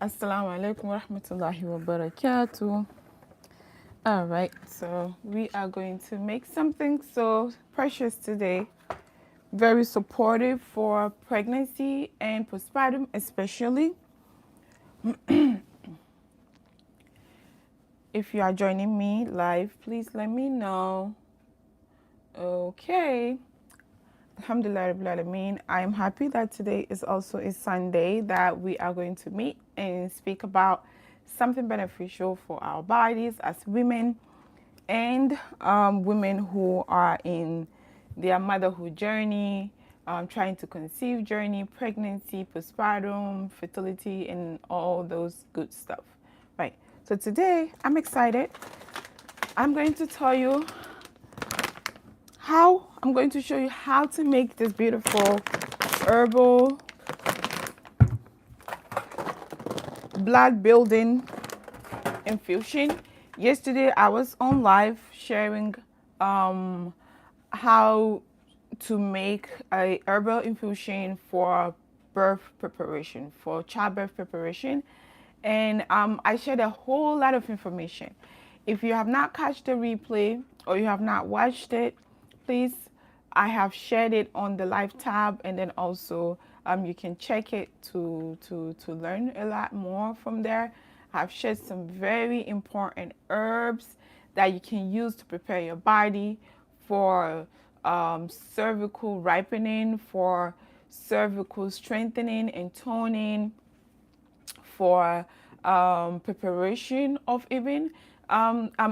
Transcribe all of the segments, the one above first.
Assalamu alaikum wa rahmatullahi wa barakatuh. All right, so we are going to make something so precious today, very supportive for pregnancy and postpartum, especially. If you are joining me live, please let me know. Okay. Alhamdulillah Rabbil Alameen. I am happy that today is also a Sunday that we are going to meet and speak about something beneficial for our bodies as women and women who are in their motherhood journey, trying to conceive journey, pregnancy, postpartum, fertility, and all those good stuff. Right. So today I'm excited. I'm going to tell you I'm going to show you how to make this beautiful herbal blood building infusion. Yesterday I was on live sharing how to make a herbal infusion for birth preparation, for childbirth preparation, and I shared a whole lot of information. If you have not catched the replay or you have not watched it, please, I have shared it on the live tab, and then also you can check it to learn a lot more from there. I've shared some very important herbs that you can use to prepare your body for cervical ripening, for cervical strengthening and toning, for preparation of even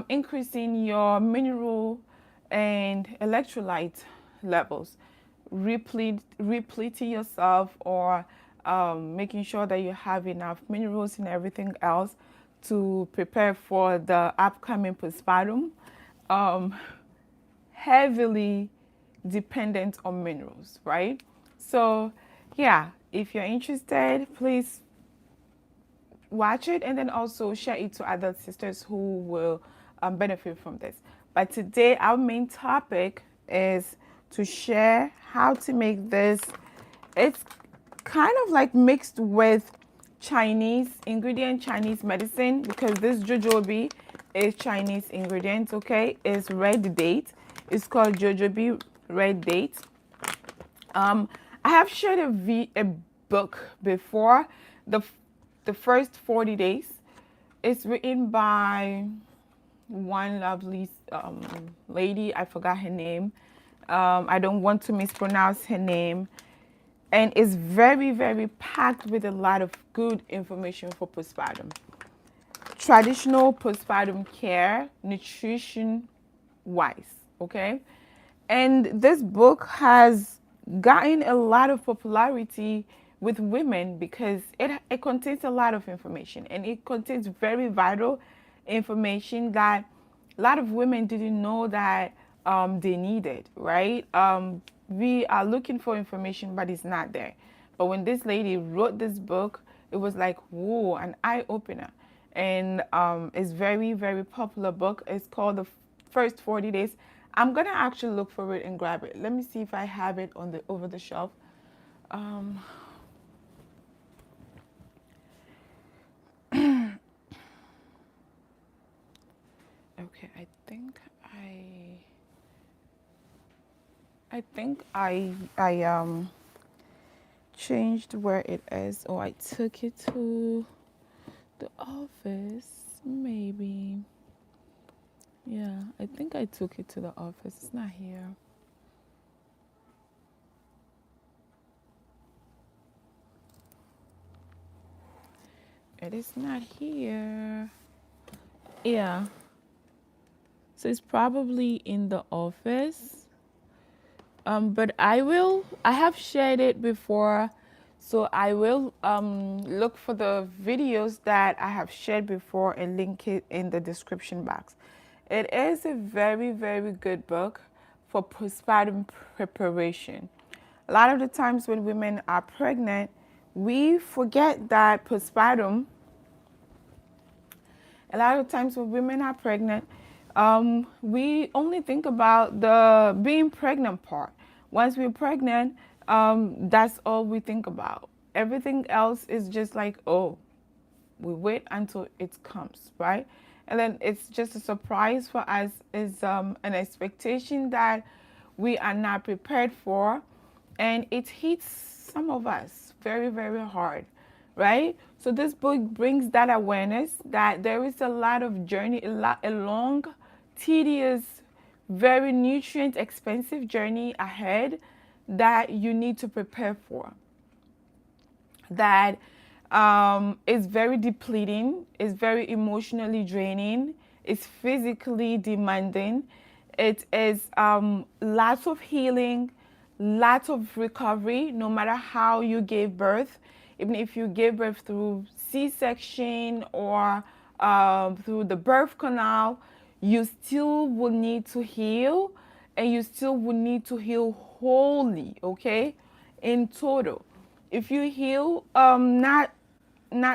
increasing your mineral and electrolyte levels, repleting yourself, or making sure that you have enough minerals and everything else to prepare for the upcoming postpartum. Um, Heavily dependent on minerals, right? So, yeah, if you're interested, please watch it and then also share it to other sisters who will benefit from this. But today, our main topic is to share how to make this. It's kind of like mixed with Chinese ingredient, Chinese medicine, because this jojoba is Chinese ingredient, okay? It's red date. It's called jojoba red date. I have shared a book before, the the first 40 days. It's written by one lovely lady. I forgot her name. I don't want to mispronounce her name. And it's very, very packed with a lot of good information for postpartum. Traditional postpartum care, nutrition wise, okay? And this book has gotten a lot of popularity with women because it contains a lot of information, and it contains very vital information that a lot of women didn't know that they needed, right? We are looking for information, but it's not there. But when this lady wrote this book, it was like, whoa, an eye opener. And it's very, very popular book. It's called The First 40 Days. I'm gonna actually look for it and grab it. Let me see if I have it on the over the shelf. Um, okay, I think I changed where it is, or I took it to the office, maybe. Yeah, I think I took it to the office. It's not here. It is not here. Yeah. So it's probably in the office. But I have shared it before. So I will look for the videos that I have shared before and link it in the description box. It is a very, very good book for postpartum preparation. A lot of the times when women are pregnant, we forget that postpartum, a lot of times when women are pregnant, we only think about the being pregnant part. Once we're pregnant, that's all we think about. Everything else is just like, oh. We wait until it comes, right? And then it's just a surprise for us. Is an expectation that we are not prepared for, and it hits some of us very, very hard, right? So this book brings that awareness that there is a lot of journey, a long, tedious, very nutrient expensive journey ahead that you need to prepare for. That is very depleting, is very emotionally draining, is physically demanding. It is lots of healing, lots of recovery, no matter how you gave birth. Even if you gave birth through C-section or through the birth canal, you still will need to heal, and you still will need to heal wholly, okay, in total. If you heal not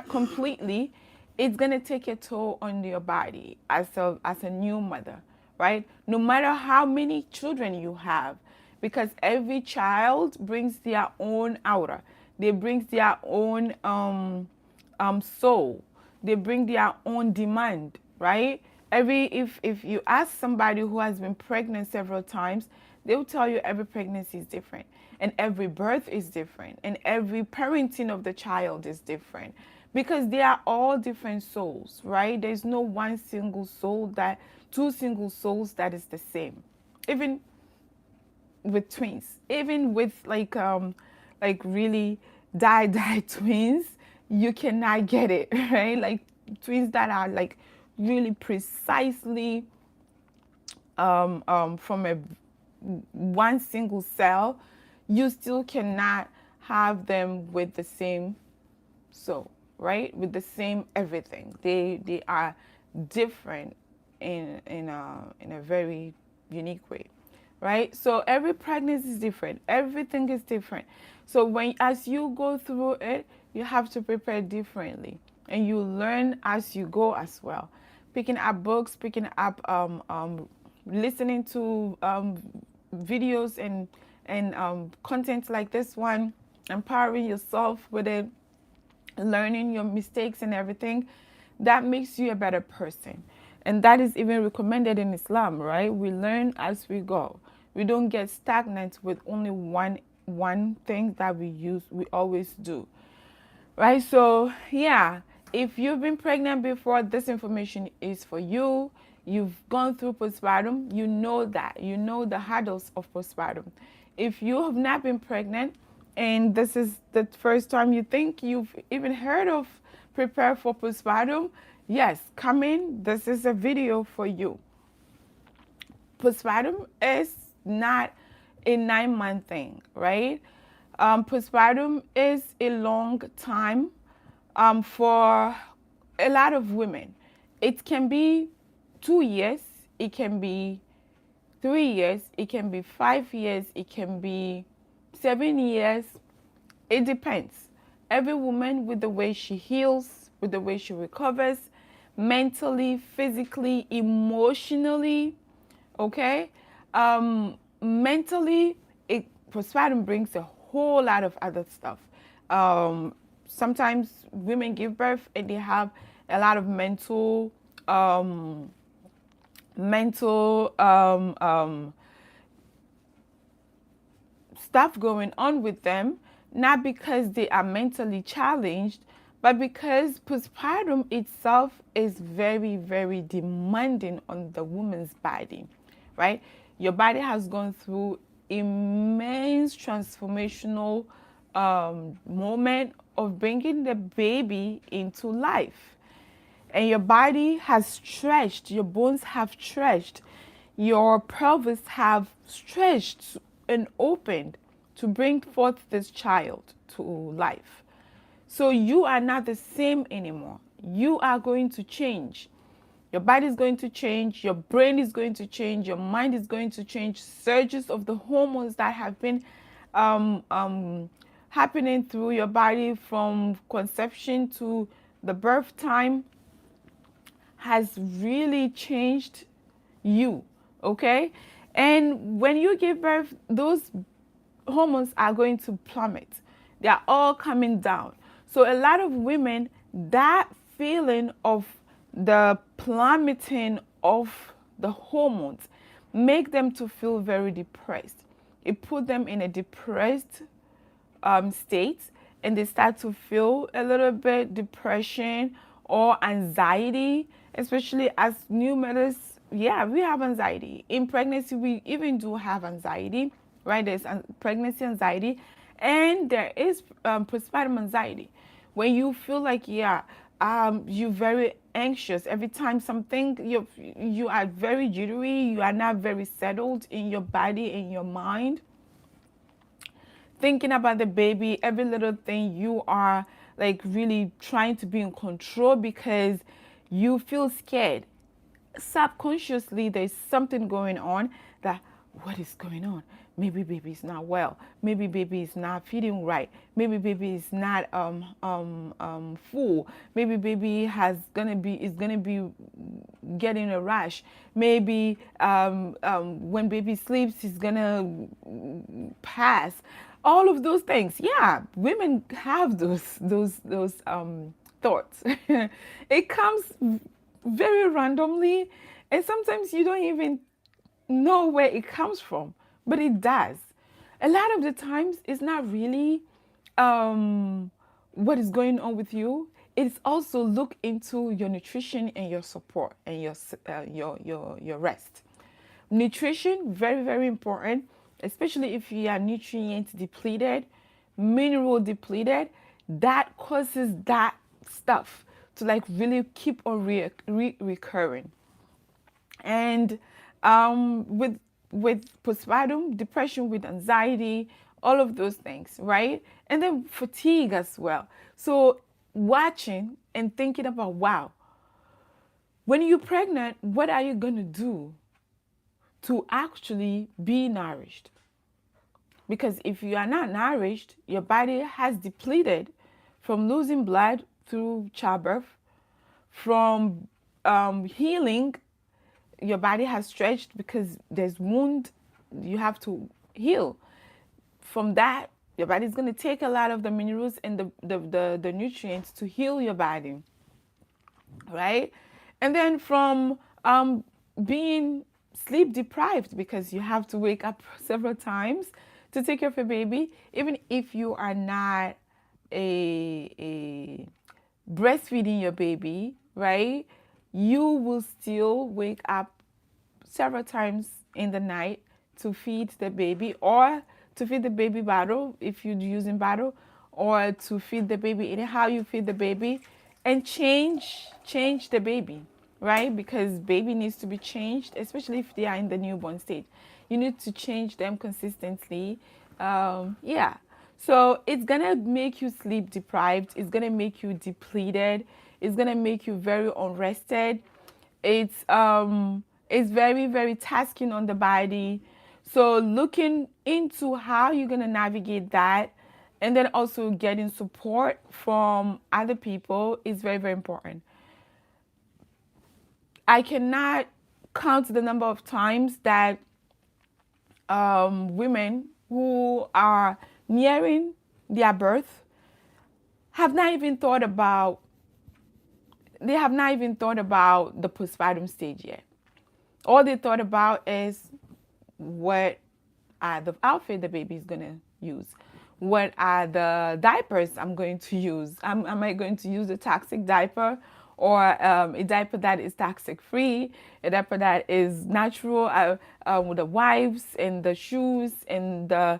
completely, it's gonna take a toll on your body as a new mother, right? No matter how many children you have, because every child brings their own aura. They bring their own soul. They bring their own demand, right? If you ask somebody who has been pregnant several times, they will tell you every pregnancy is different, and every birth is different, and every parenting of the child is different, because they are all different souls, right? There's no one single soul that two single souls that is the same. Even with twins, even with like really die twins, you cannot get it, right? Like twins that are like really precisely from a one single cell, you still cannot have them with the same soul, right? With the same everything. They are different in a very unique way, right? So every pregnancy is different. Everything is different. So as you go through it, you have to prepare differently, and you learn as you go as well. Picking up books, picking up listening to videos and content like this one, empowering yourself with it, learning your mistakes and everything, that makes you a better person. And that is even recommended in Islam, right? We learn as we go. We don't get stagnant with only one thing that we always do. Right? So, yeah, if you've been pregnant before, this information is for you. You've gone through postpartum, you know that. You know the hurdles of postpartum. If you have not been pregnant, and this is the first time you think you've even heard of prepare for postpartum, yes, come in. This is a video for you. Postpartum is not a 9-month thing, right? Postpartum is a long time for a lot of women. It can be 2 years, it can be 3 years, it can be 5 years, it can be 7 years. It depends. Every woman with the way she heals, with the way she recovers, mentally, physically, emotionally, okay? Mentally, postpartum brings a whole lot of other stuff. Sometimes women give birth and they have a lot of mental stuff going on with them, not because they are mentally challenged, but because postpartum itself is very, very demanding on the woman's body, right? Your body has gone through immense transformational moment of bringing the baby into life. And your body has stretched, your bones have stretched, your pelvis have stretched and opened to bring forth this child to life. So you are not the same anymore. You are going to change. Your body is going to change, your brain is going to change, your mind is going to change. Surges of the hormones that have been happening through your body from conception to the birth time has really changed you, okay? And when you give birth, those hormones are going to plummet. They are all coming down. So a lot of women, that feeling of the plummeting of the hormones make them to feel very depressed. It put them in a depressed state, and they start to feel a little bit depression or anxiety, especially as new mothers. Yeah, we have anxiety in pregnancy. We even do have anxiety, right? There's pregnancy anxiety, and there is postpartum anxiety, when you feel like, yeah, you're very anxious every time something, you are very jittery, you are not very settled in your body, in your mind, thinking about the baby, every little thing, you are like really trying to be in control because you feel scared. Subconsciously, there's something going on that, what is going on? Maybe baby is not well. Maybe baby is not feeding right. Maybe baby is not full. Maybe baby is gonna be getting a rash. Maybe when baby sleeps, he's gonna pass. All of those things. Yeah, women have those thoughts. It comes very randomly, and sometimes you don't even know where it comes from, but it does. A lot of the times, it's not really what is going on with you. It's also look into your nutrition and your support and your rest. Nutrition, very, very important, especially if you are nutrient depleted, mineral depleted. That causes that stuff to like really keep on recurring. And with postpartum depression, with anxiety, all of those things, right? And then fatigue as well. So watching and thinking about, wow, when you're pregnant, what are you gonna do to actually be nourished? Because if you are not nourished, your body has depleted from losing blood through childbirth, from healing. Your body has stretched because there's wound you have to heal. From that, your body is going to take a lot of the minerals and the nutrients to heal your body, right? And then from being sleep deprived, because you have to wake up several times to take care of your baby, even if you are not a breastfeeding your baby, right? You will still wake up several times in the night to feed the baby, or to feed the baby bottle if you're using bottle, or to feed the baby anyhow you feed the baby, and change the baby, right? Because baby needs to be changed, especially if they are in the newborn stage. You need to change them consistently. Yeah. So it's gonna make you sleep deprived. It's gonna make you depleted. It's gonna make you very unrested. It's very, very tasking on the body. So looking into how you're gonna navigate that, and then also getting support from other people is very, very important. I cannot count the number of times that women who are nearing their birth have not even thought about the postpartum stage yet. All they thought about is what are the outfit the baby is gonna use, what are the diapers I'm going to use. Am I going to use a toxic diaper, or a diaper that is toxic free, a diaper that is natural, with the wipes and the shoes and the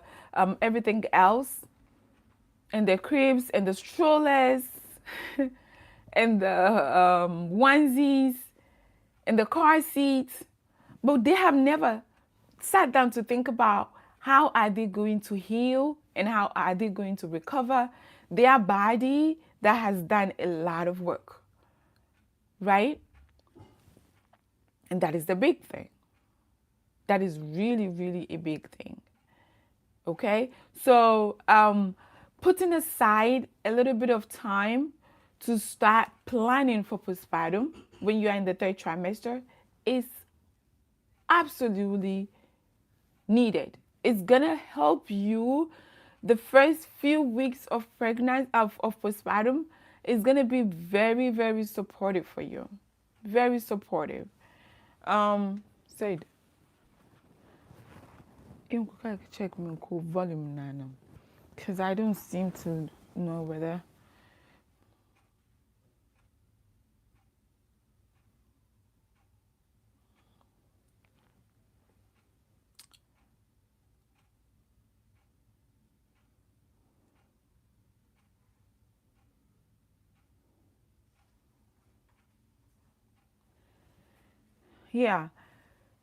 everything else, and the cribs and the strollers and the onesies and the car seats. But they have never sat down to think about how are they going to heal and how are they going to recover their body that has done a lot of work, right? And that is the big thing. That is really, really a big thing. Okay? So putting aside a little bit of time to start planning for postpartum when you are in the third trimester is absolutely needed. It's gonna help you the first few weeks of pregnancy of postpartum. is going to be very, very supportive for you. Very supportive. Said, you can check my volume now, because I don't seem to know whether. Yeah,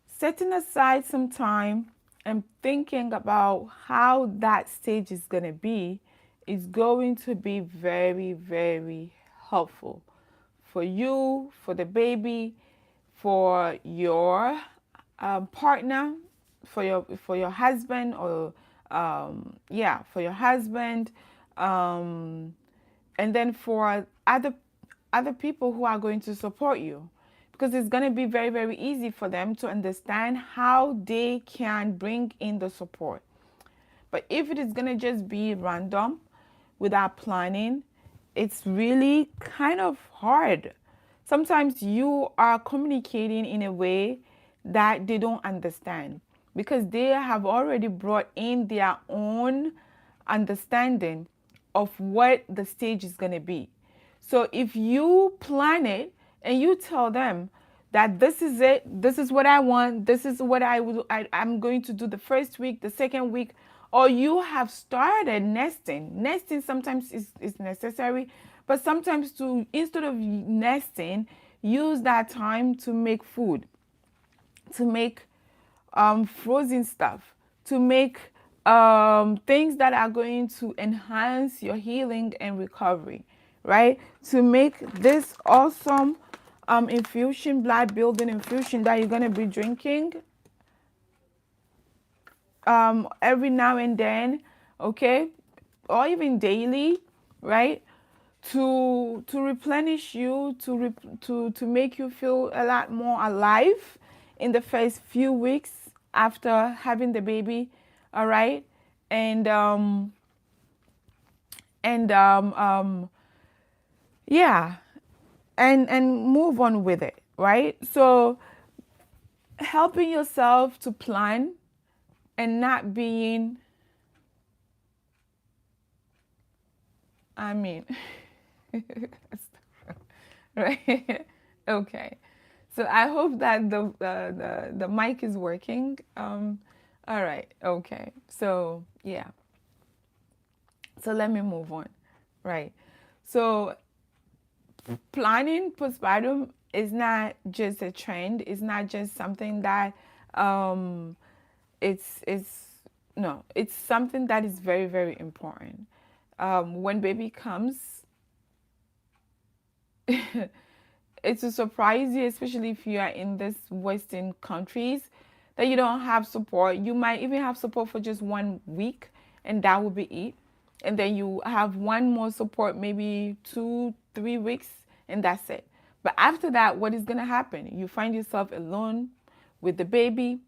setting aside some time and thinking about how that stage is going to be is going to be very, very helpful for you, for the baby, for your partner, for your husband, or yeah, for your husband, um, and then for other people who are going to support you, because it's going to be very, very easy for them to understand how they can bring in the support. But if it is going to just be random without planning, it's really kind of hard. Sometimes you are communicating in a way that they don't understand, because they have already brought in their own understanding of what the stage is going to be. So if you plan it and you tell them that this is it, this is what I want, this is what I'm going to do the first week, the second week, or you have started nesting. Nesting sometimes is necessary, but sometimes to, instead of nesting, use that time to make food, to make frozen stuff, to make things that are going to enhance your healing and recovery, right? To make this awesome infusion, blood building infusion that you're going to be drinking every now and then, okay? Or even daily, right? To replenish you, to make you feel a lot more alive in the first few weeks after having the baby, all right? And and yeah, and move on with it, right? So helping yourself to plan and not being, I mean, right? Okay. So I hope that the mic is working. All right. Okay. So yeah. So let me move on. Right. So planning postpartum is not just a trend. It's not just something that um, it's no. It's something that is very, very important. When baby comes, it will surprise you, especially if you are in this Western countries, that you don't have support. You might even have support for just 1 week, and that will be it. And then you have one more support, maybe 2, 3 weeks, and that's it. But after that, what is going to happen? You find yourself alone with the baby.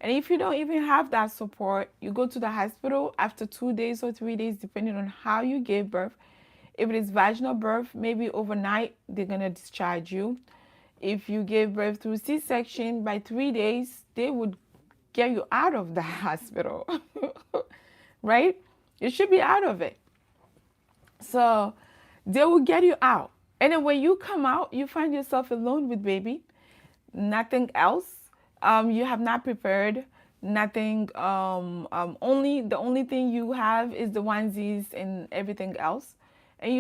And if you don't even have that support, you go to the hospital after 2 days or 3 days, depending on how you gave birth. If it is vaginal birth, maybe overnight they're going to discharge you. If you gave birth through C-section, by 3 days, they would get you out of the hospital, right? You should be out of it. So they will get you out. And then when you come out, you find yourself alone with baby, nothing else. You have not prepared nothing. Only the only thing you have is the onesies and everything else, and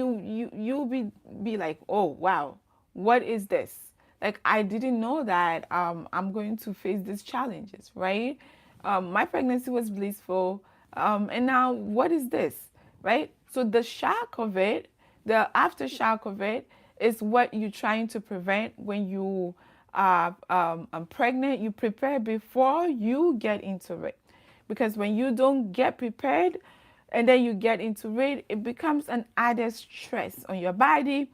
you'll be like, oh wow, what is this? Like, I didn't know that I'm going to face these challenges, right? My pregnancy was blissful, and now what is this, right? So the shock of it, the aftershock of it, is what you're trying to prevent when you are pregnant. You prepare before you get into it, because when you don't get prepared and then you get into it, it becomes an added stress on your body,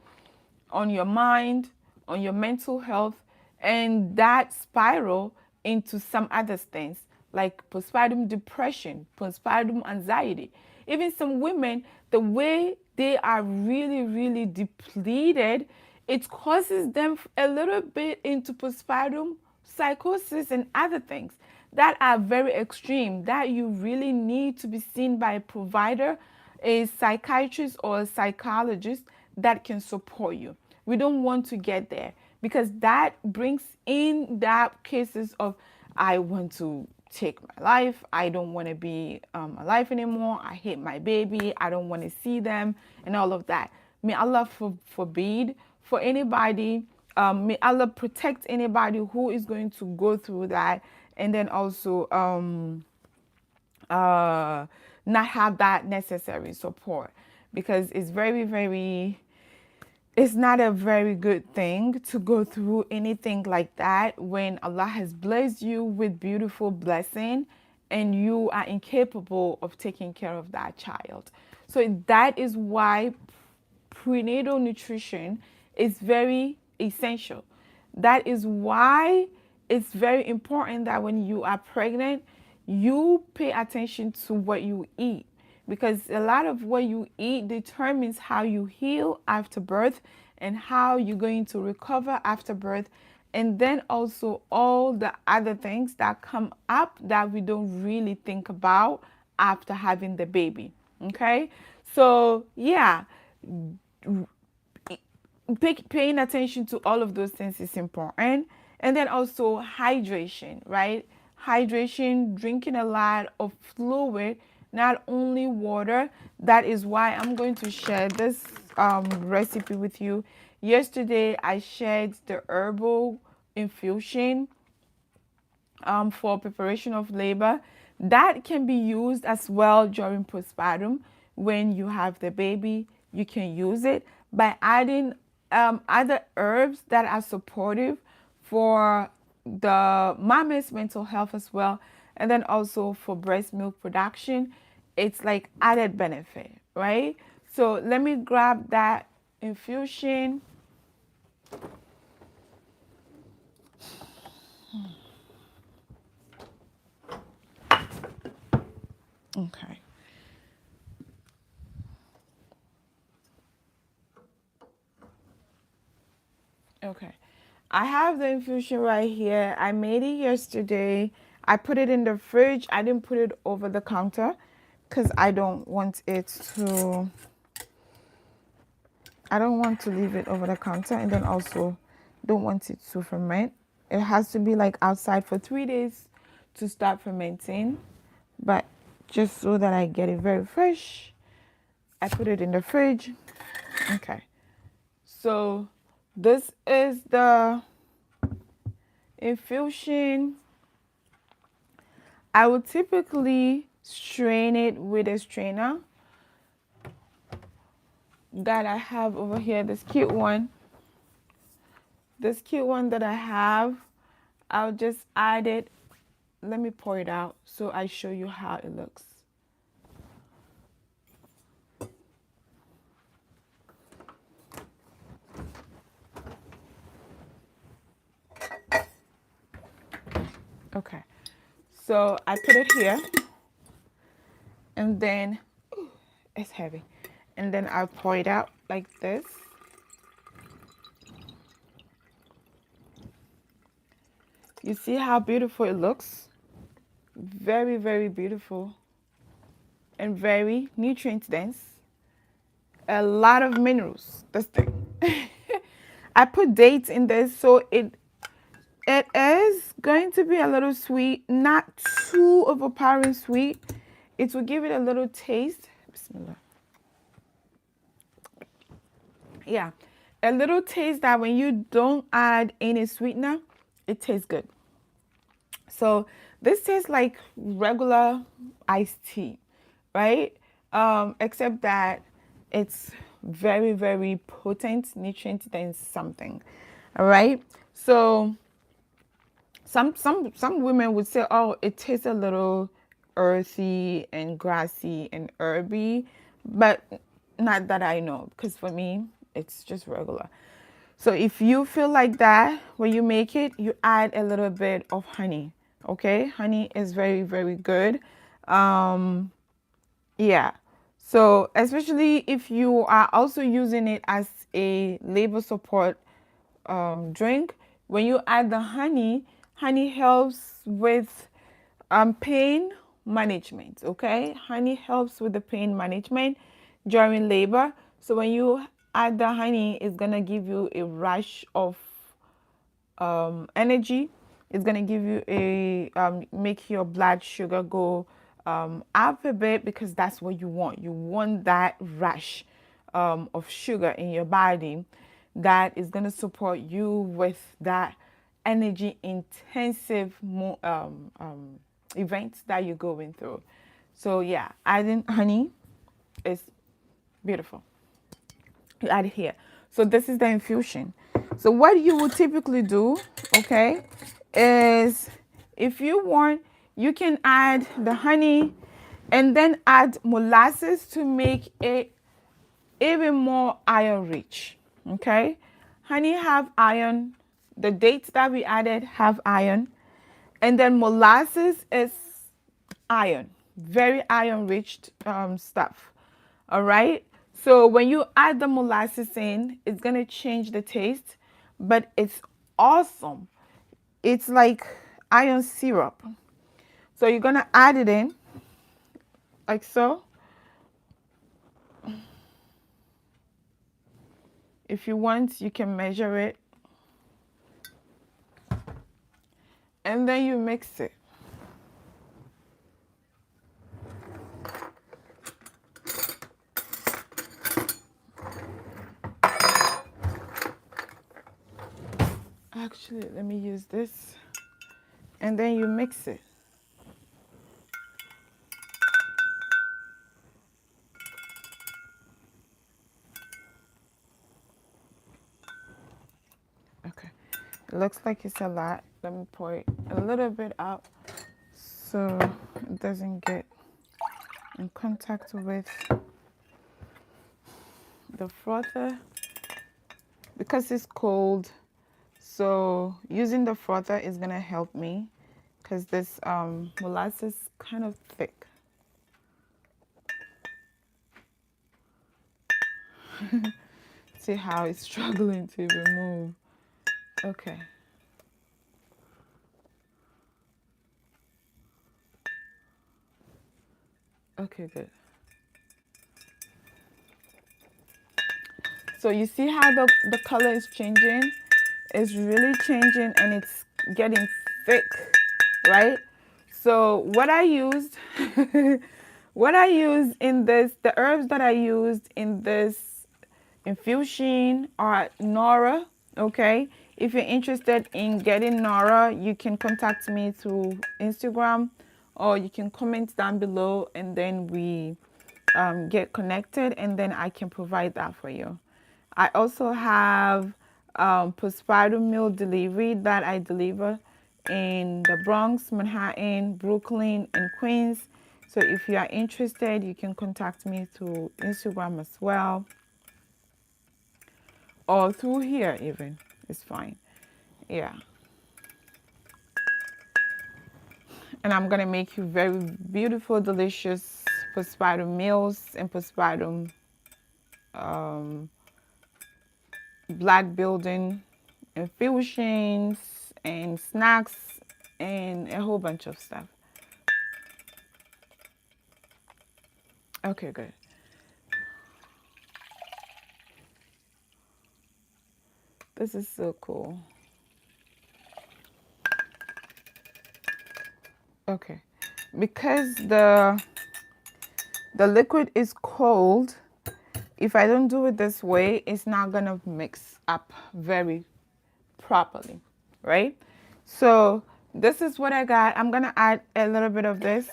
on your mind, on your mental health, and that spiral into some other things like postpartum depression, postpartum anxiety. Even some women, the way they are really, really depleted, it causes them a little bit into postpartum psychosis and other things that are very extreme, that you really need to be seen by a provider, a psychiatrist or a psychologist that can support you. We don't want to get there because that brings in that cases of, I want to take my life, I don't want to be alive anymore, I hate my baby, I don't want to see them, and all of that. May Allah forbid for anybody, may Allah protect anybody who is going to go through that, and then also not have that necessary support, because it's very, very, it's not a very good thing to go through anything like that when Allah has blessed you with beautiful blessing and you are incapable of taking care of that child. So that is why prenatal nutrition is very essential. That is why it's very important that when you are pregnant, you pay attention to what you eat, because a lot of what you eat determines how you heal after birth and how you're going to recover after birth, and then also all the other things that come up that we don't really think about after having the baby. Okay, so yeah, paying attention to all of those things is important. And then also hydration, right? Hydration, drinking a lot of fluid, not only water. That is why I'm going to share this recipe with you. Yesterday I shared the herbal infusion for preparation of labor. That can be used as well during postpartum. When you have the baby, you can use it by adding other herbs that are supportive for the mama's mental health as well, and then also for breast milk production. It's like added benefit, right? So let me grab that infusion. Okay. Okay. I have the infusion right here. I made it yesterday. I put it in the fridge. I didn't put it over the counter because I don't want to leave it over the counter, and then also don't want it to ferment. It has to be like outside for 3 days to start fermenting. But just so that I get it very fresh, I put it in the fridge. Okay. So this is the infusion. I would typically strain it with a strainer that I have over here, this cute one. This cute one that I have, I'll just add it. Let me pour it out so I show you how it looks. Okay, so I put it here, and then it's heavy, and then I'll pour it out like this. You see how beautiful it looks? Very, very beautiful and very nutrient dense. A lot of minerals, this thing. I put dates in this, so it is going to be a little sweet, not too overpowering sweet. It will give it a little taste. Bismillah. Yeah, a little taste that when you don't add any sweetener, it tastes good. So this tastes like regular iced tea, right? Except that it's very, very potent nutrient dense something. All right. So some women would say, oh, it tastes a little earthy and grassy and herby, but not that I know, because for me it's just regular. So if you feel like that when you make it, you add a little bit of honey. Okay, honey is very, very good. Yeah, So especially if you are also using it as a labor support drink, when you add the honey, honey helps with pain management. Okay, honey helps with the pain management during labor. So when you add the honey, it's gonna give you a rush of energy. It's gonna give you a make your blood sugar go up a bit, because that's what you want. You want that rush of sugar in your body that is gonna support you with that energy intensive events that you're going through. So yeah, adding honey is beautiful. You add it here. So this is the infusion. So what you would typically do, okay, is if you want, you can add the honey and then add molasses to make it even more iron rich. Okay, honey have iron. The dates that we added have iron, and then molasses is iron, very iron rich stuff. All right. So when you add the molasses in, it's going to change the taste, but it's awesome. It's like iron syrup. So you're going to add it in like so. If you want, you can measure it. And then you mix it. Actually, let me use this. And then you mix it. Okay. It looks like it's a lot. Let me pour it a little bit out so it doesn't get in contact with the frother, because it's cold. So using the frother is gonna help me, because this molasses is kind of thick. See how it's struggling to remove. Okay. Okay, good. So you see how the color is changing? It's really changing and it's getting thick, right? So what I used, what I used in this, the herbs that I used in this infusion are Nora, okay? If you're interested in getting Nora, you can contact me through Instagram, or you can comment down below, and then we get connected, and then I can provide that for you. I also have postpartum meal delivery that I deliver in the Bronx, Manhattan, Brooklyn, and Queens. So if you are interested, you can contact me through Instagram as well, or through here even. It's fine. Yeah. And I'm going to make you very beautiful, delicious postpartum meals and postpartum blood building infusions and snacks and a whole bunch of stuff. Okay, good. This is so cool. Okay, because the liquid is cold, if I don't do it this way, it's not gonna mix up very properly, right? So this is what I got. I'm gonna add a little bit of this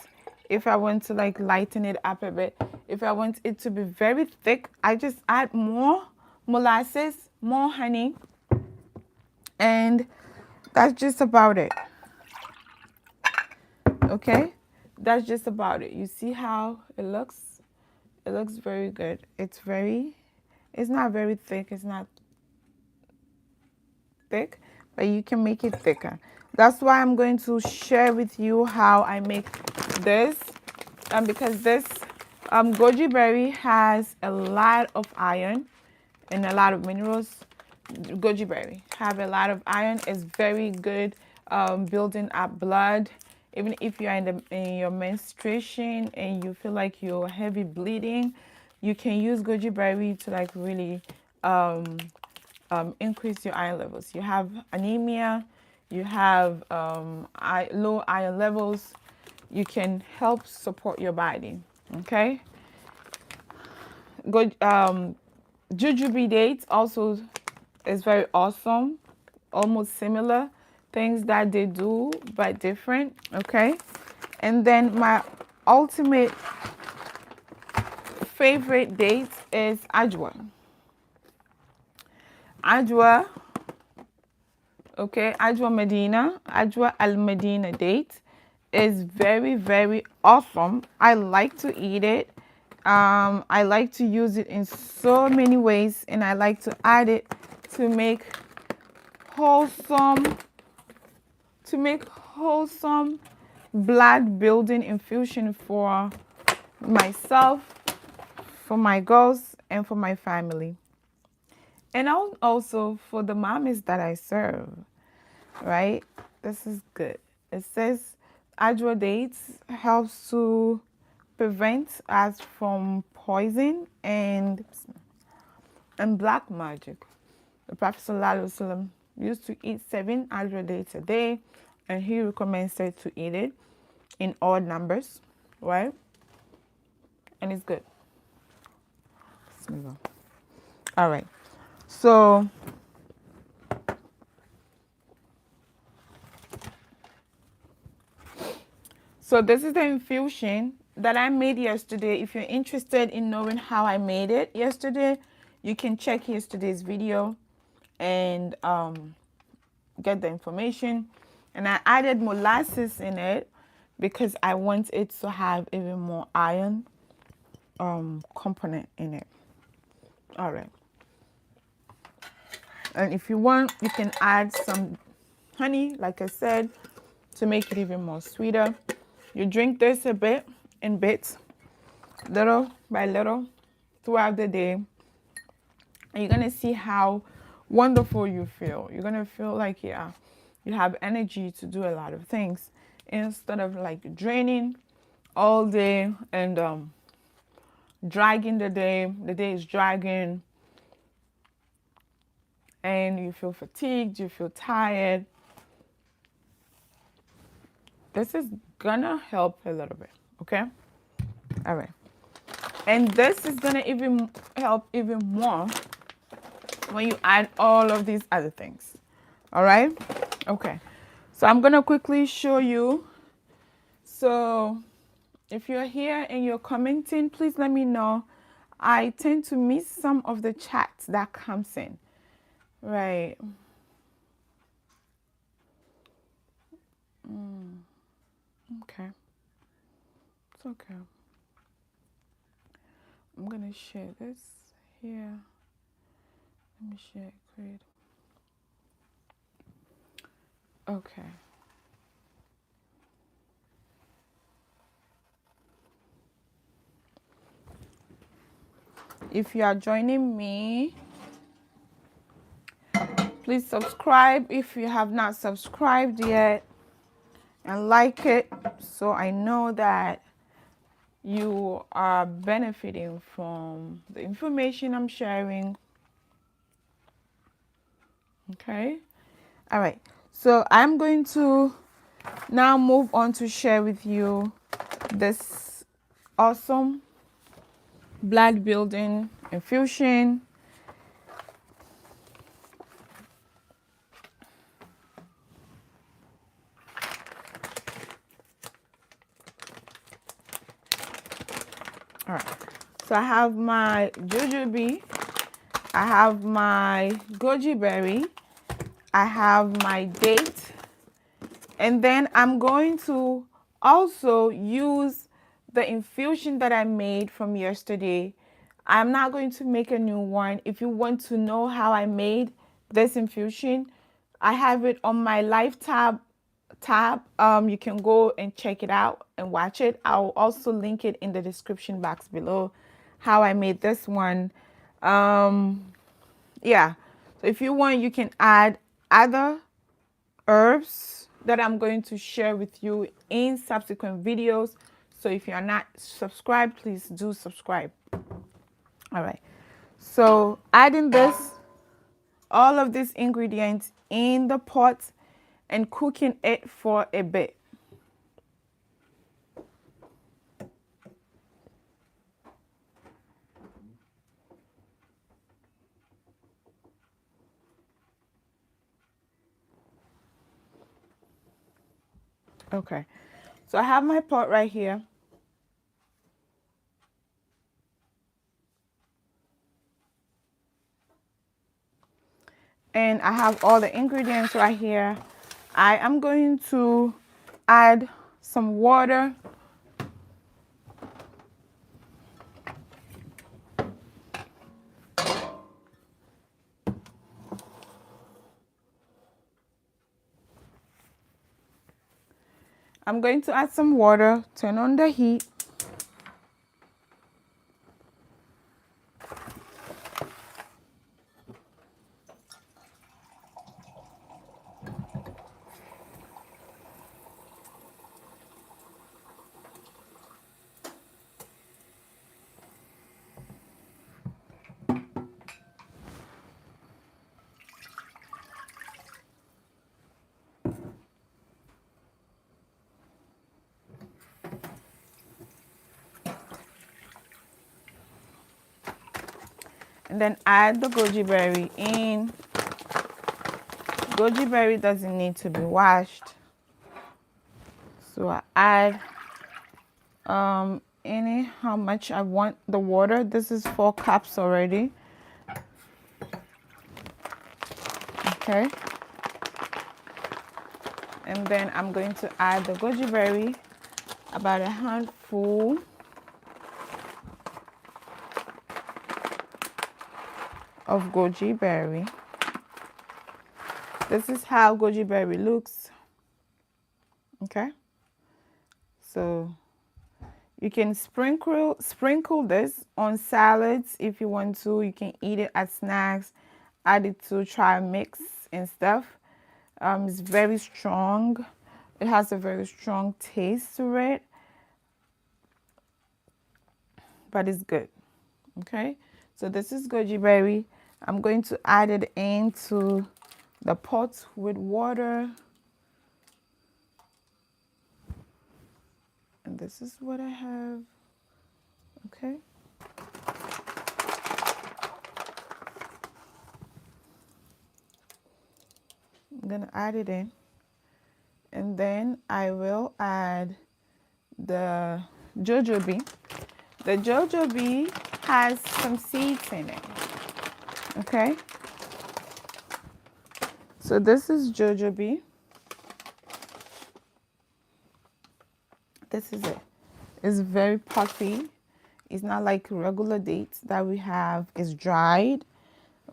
if I want to like lighten it up a bit. If I want it to be very thick, I just add more molasses, more honey, and that's just about it. Okay, that's just about it. You see how it looks? It looks very good. It's not very thick. It's not thick, but you can make it thicker. That's why I'm going to share with you how I make this, because this Goji berry has a lot of iron and a lot of minerals. Goji berry have a lot of iron. It's very good building up blood. Even if you're in your menstruation and you feel like you're heavy bleeding, you can use goji berry to like really increase your iron levels. You have anemia, you have low iron levels. You can help support your body. Okay. Good. Jujube dates also is very awesome. Almost similar things that they do, but different. Okay. And then my ultimate favorite date is ajwa. Ajwa. Okay. Ajwa Medina. Ajwa Al Medina date is very, very awesome. I like to eat it. I like to use it in so many ways, and I like to add it to make wholesome blood building infusion for myself, for my girls, and for my family, and also for the mommies that I serve. Right? This is good. It says ajwa dates helps to prevent us from poison and black magic. The Prophet ﷺ used to eat 7 ajwa dates a day, and he recommends us to eat it in odd numbers, right? And it's good. All right. So this is the infusion that I made yesterday. If you're interested in knowing how I made it yesterday, you can check yesterday's video and get the information. And I added molasses in it because I want it to have even more iron component in it. All right. And if you want, you can add some honey, like I said, to make it even more sweeter. You drink this a bit in bits, little by little, throughout the day. And you're going to see how wonderful you feel. You're going to feel like, yeah, you have energy to do a lot of things instead of like draining all day and dragging the day. The day is dragging and you feel fatigued, you feel tired. This is gonna help a little bit, okay? All right. And this is gonna even help even more when you add all of these other things. All right? Okay. So I'm gonna quickly show you. So if you're here and you're commenting, please let me know. I tend to miss some of the chats that comes in. Right. Okay. It's okay. I'm gonna share this here. Let me share it, great. Okay. If you are joining me, please subscribe if you have not subscribed yet, and like it so I know that you are benefiting from the information I'm sharing. Okay. All right. So I'm going to now move on to share with you this awesome blood building infusion. All right. So I have my jujube, I have my goji berry, I have my date, and then I'm going to also use the infusion that I made from yesterday. I'm not going to make a new one. If you want to know how I made this infusion, I have it on my live tab tab, you can go and check it out and watch it. I'll also link it in the description box below how I made this one. Yeah, so if you want, you can add other herbs that I'm going to share with you in subsequent videos. So if you're not subscribed, please do subscribe. All right, so adding this, all of these ingredients in the pot and cooking it for a bit. Okay, so I have my pot right here. And I have all the ingredients right here. I am going to add some water. I'm going to add some water, turn on the heat. And then add the goji berry in. Goji berry doesn't need to be washed. So I add how much I want the water. This is 4 cups already. Okay. And then I'm going to add the goji berry, about a handful. Of goji berry. This is how goji berry looks. Okay. So you can sprinkle this on salads if you want to. You can eat it as snacks, add it to try mix and stuff. It's very strong. It has a very strong taste to it, but it's good. Okay. So this is goji berry. I'm going to add it into the pot with water. And this is what I have. Okay. I'm gonna add it in. And then I will add the jojoba. The jojoba has some seeds in it. Okay. So this is jojoba. This is it. It's very puffy. It's not like regular dates that we have. It's dried.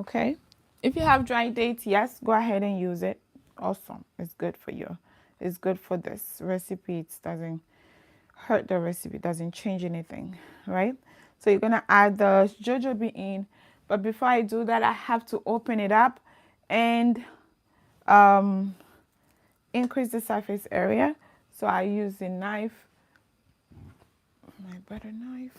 Okay. If you have dried dates, yes, go ahead and use it. Awesome. It's good for you. It's good for this recipe. It doesn't hurt the recipe. It doesn't change anything, right? So you're gonna add the jojoba in, but before I do that, I have to open it up and increase the surface area. So I use a knife, my butter knife.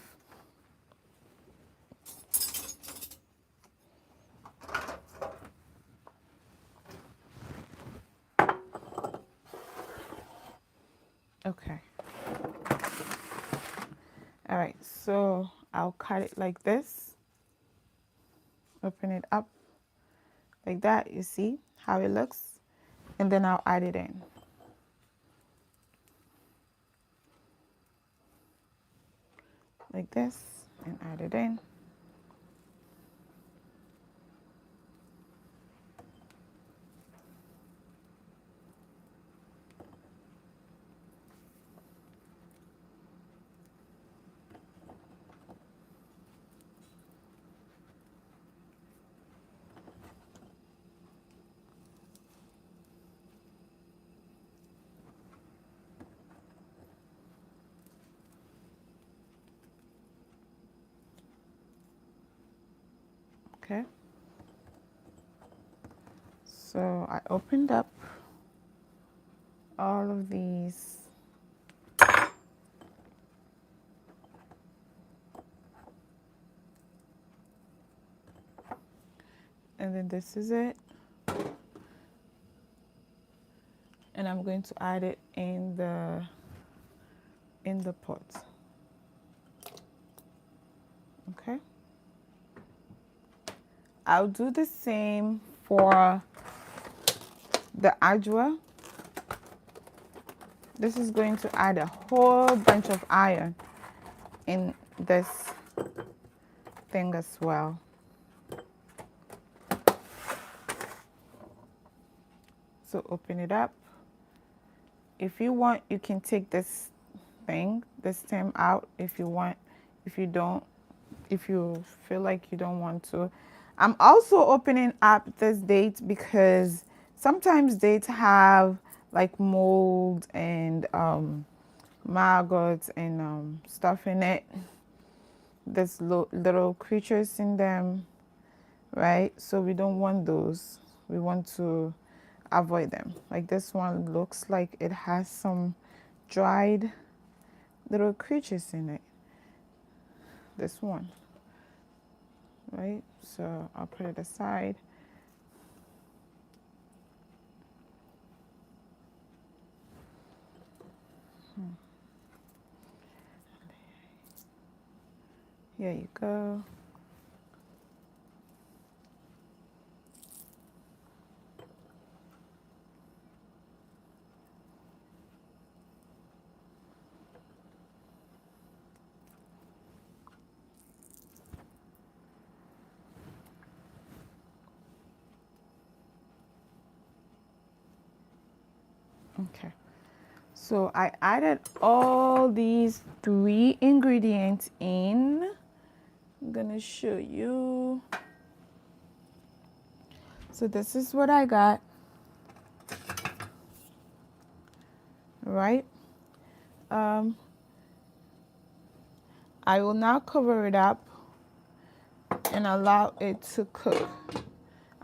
Okay. All right, so I'll cut it like this. Open it up like that. You see how it looks? And then I'll add it in. Like this, and add it in. Okay. So I opened up all of these. And then this is it. And I'm going to add it in the pot. Okay. I'll do the same for the ajwa. This is going to add a whole bunch of iron in this thing as well. So open it up. If you want, you can take this stem out if you want. If you don't, if you feel like you don't want to. I'm also opening up this date because sometimes dates have like mold and maggots and stuff in it. There's little creatures in them, right? So we don't want those. We want to avoid them. Like this one looks like it has some dried little creatures in it. This one, right? So I'll put it aside. Here you go. Okay. So I added all these 3 ingredients in. I'm gonna show you. So this is what I got, right? I will now cover it up and allow it to cook.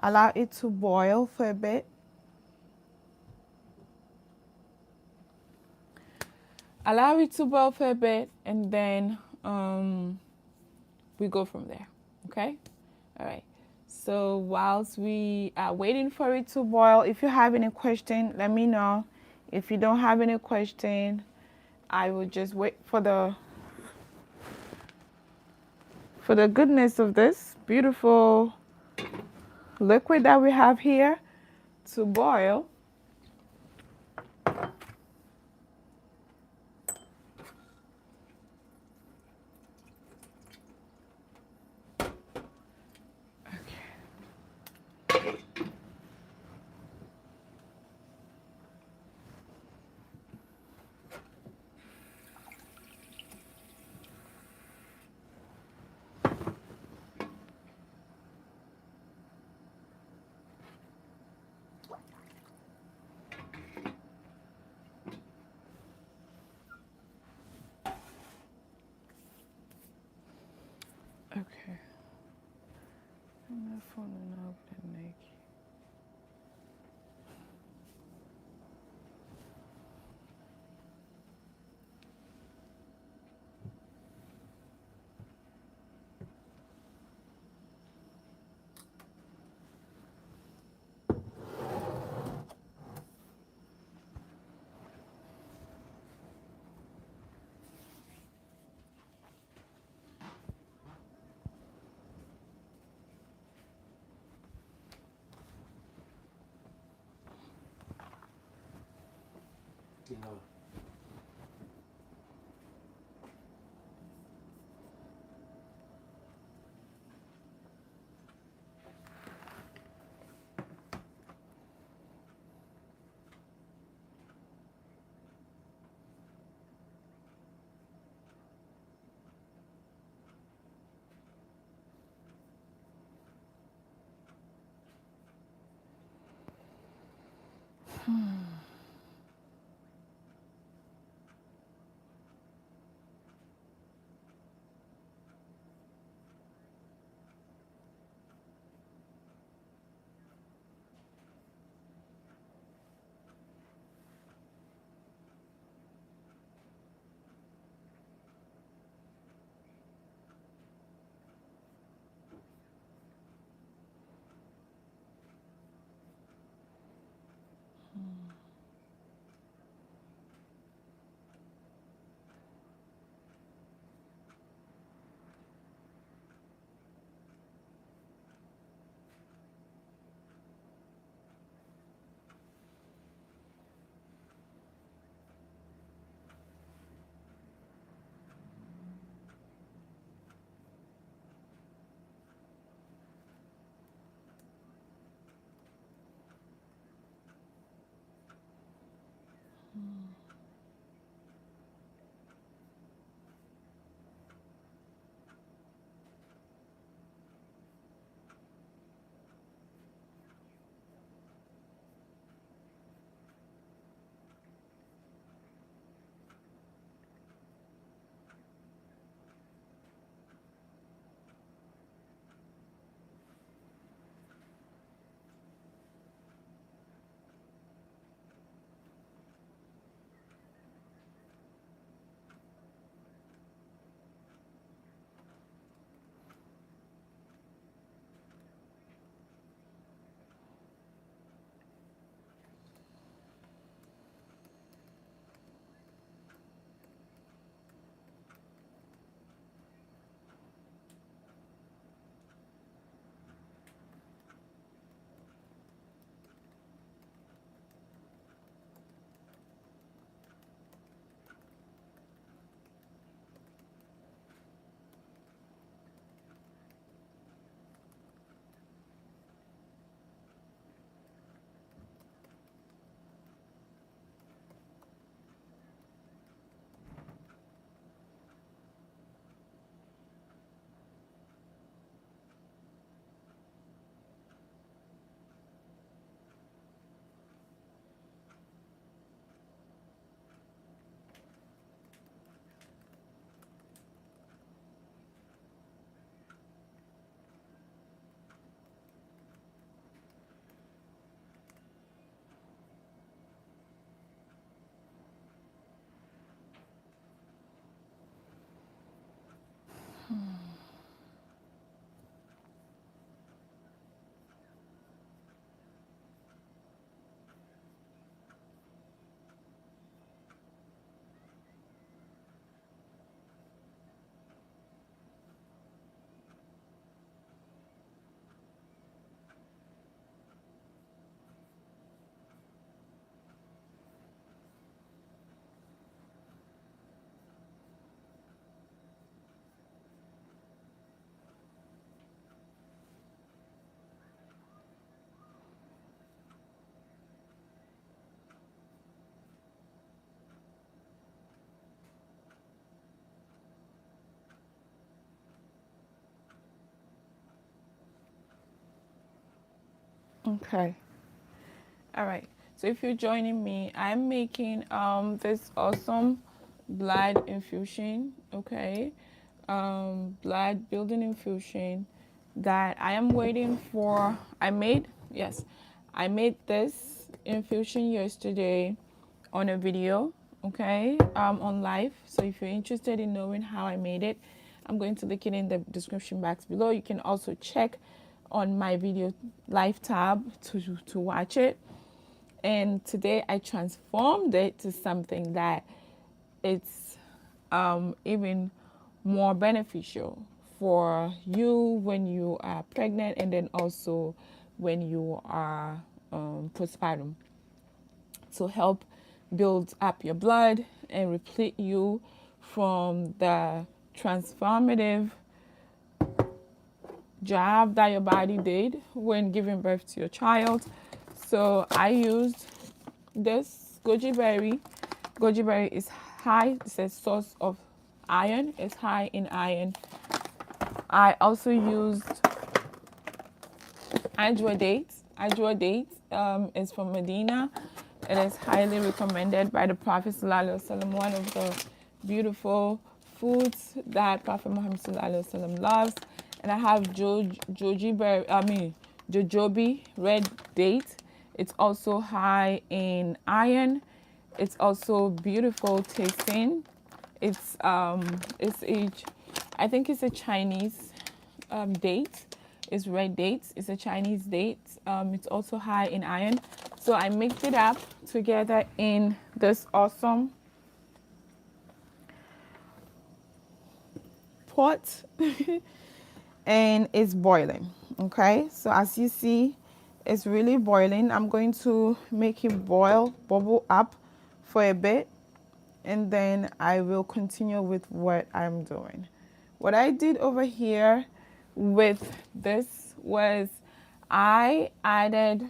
Allow it to boil for a bit. Allow it to boil for a bit, and then we go from there. Okay? All right. So whilst we are waiting for it to boil, if you have any question, let me know. If you don't have any question, I will just wait for the goodness of this beautiful liquid that we have here to boil. Okay. Okay. All right. So if you're joining me, I'm making this awesome blood infusion. Okay. Blood building infusion that I am waiting for. I made this infusion yesterday on a video, okay, on live. So if you're interested in knowing how I made it, I'm going to link it in the description box below. You can also check on my video live tab to watch it. And today I transformed it to something that it's even more beneficial for you when you are pregnant, and then also when you are postpartum, to help build up your blood and replete you from the transformative job that your body did when giving birth to your child. So I used this goji berry. Goji berry is high, it's a source of iron, it's high in iron. I also used ajwa dates. Ajwa dates is from Medina. It is highly recommended by the Prophet ﷺ, one of the beautiful foods that Prophet Muhammad ﷺ loves. And I have jojobi, red date. It's also high in iron. It's also beautiful tasting. I think it's a Chinese date. It's red dates. It's a Chinese date. It's also high in iron. So I mixed it up together in this awesome pot and it's boiling. Okay, so as you see, it's really boiling. I'm going to make it bubble up for a bit, and then I will continue with what I'm doing. What I did over here with this was I added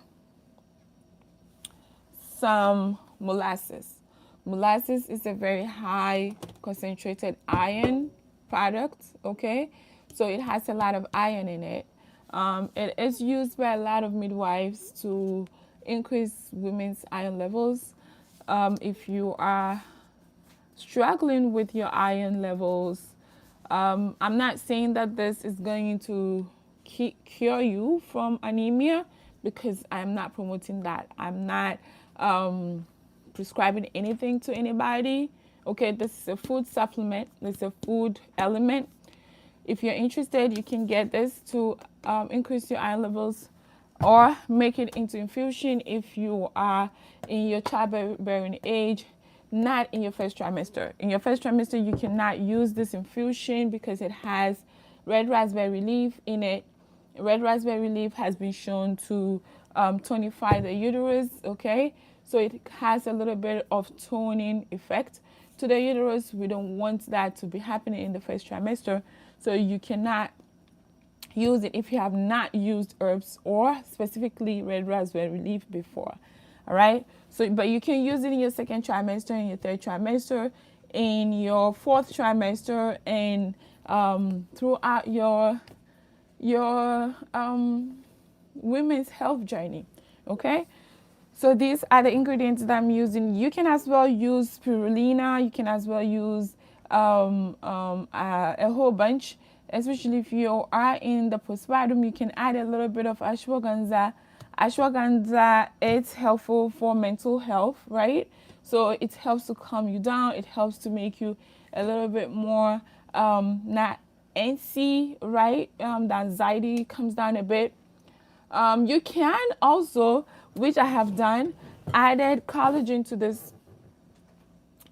some molasses. Molasses is a very high concentrated iron product, okay? So it has a lot of iron in it. It is used by a lot of midwives to increase women's iron levels. If you are struggling with your iron levels, I'm not saying that this is going to cure you from anemia, because I'm not promoting that. I'm not prescribing anything to anybody. Okay, this is a food supplement. It's a food element. If you're interested, you can get this to increase your iron levels, or make it into infusion if you are in your childbearing age, not in your first trimester. In your first trimester, you cannot use this infusion because it has red raspberry leaf in it. Red raspberry leaf has been shown to tonify the uterus, okay? So it has a little bit of toning effect to the uterus. We don't want that to be happening in the first trimester. So you cannot use it if you have not used herbs or specifically red raspberry leaf before. All right. So, but you can use it in your second trimester, in your third trimester, in your fourth trimester, and throughout your women's health journey. Okay. So these are the ingredients that I'm using. You can as well use spirulina. You can as well use a whole bunch. Especially if you are in the postpartum, you can add a little bit of ashwagandha. Ashwagandha, it's helpful for mental health, right? So it helps to calm you down. It helps to make you a little bit more not antsy, right? The anxiety comes down a bit. You can also, which I have done, added collagen to this,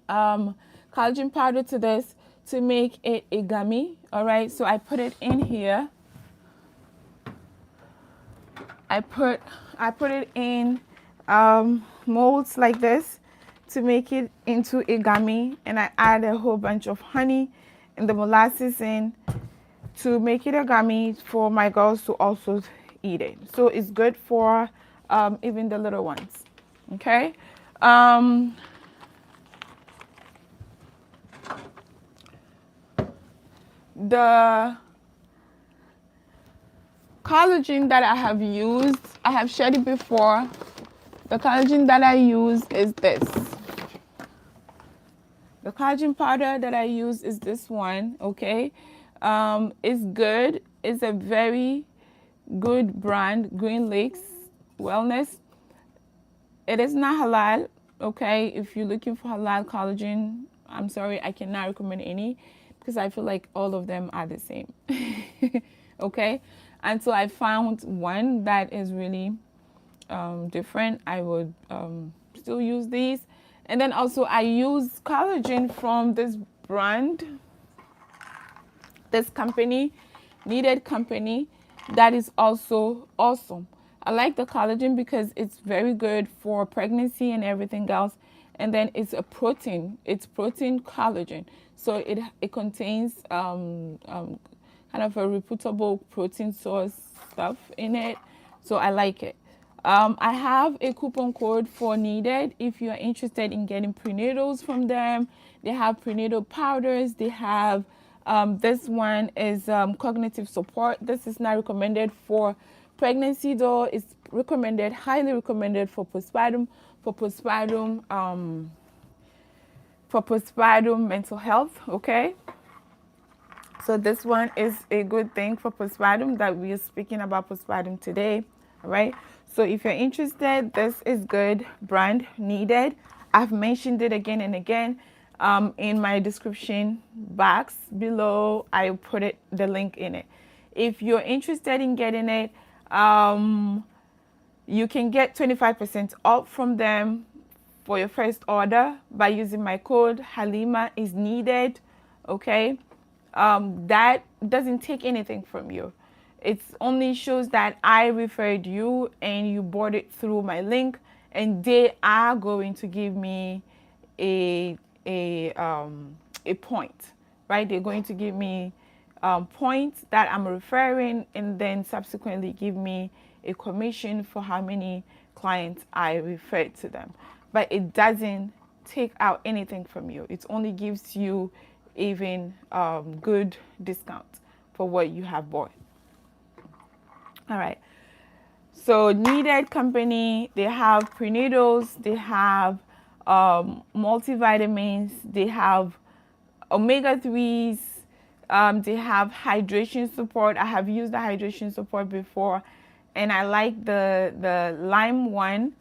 collagen powder to this, to make it a gummy. All right, so I put it in here. I put it in molds like this to make it into a gummy, and I add a whole bunch of honey and the molasses in to make it a gummy for my girls to also eat it. So it's good for even the little ones. Okay. The collagen that I have used, I have shared it before. The collagen that I use is this. The collagen powder that I use is this one, okay? It's good. It's a very good brand, Green Lakes Wellness. It is not halal, okay? If you're looking for halal collagen, I'm sorry, I cannot recommend any because I feel like all of them are the same, okay? Until I found one that is really different, I would still use these. And then also I use collagen from this brand, this company, Needed Company, that is also awesome. I like the collagen because it's very good for pregnancy and everything else. And then it's a protein. It's protein collagen. So it contains kind of a reputable protein source stuff in it. So I like it. I have a coupon code for Needed if you are interested in getting prenatals from them. They have prenatal powders. They have this one is cognitive support. This is not recommended for pregnancy though. It's recommended, highly recommended for postpartum, for postpartum mental health. Okay. So this one is a good thing for postpartum that we are speaking about postpartum today. All right. So if you're interested, this is good brand Needed. I've mentioned it again and again in my description box below. I put the link in it. If you're interested in getting it, you can get 25% off from them for your first order by using my code Halima is needed. Okay. That doesn't take anything from you. It only shows that I referred you and you bought it through my link, and they are going to give me a point, right? They're going to give me points that I'm referring, and then subsequently give me a commission for how many clients I referred to them. But it doesn't take out anything from you. It only gives you even good discount for what you have bought. All right. So Needed Company, they have prenatals, they have multivitamins, they have omega-3s, they have hydration support. I have used the hydration support before, and I like the lime one.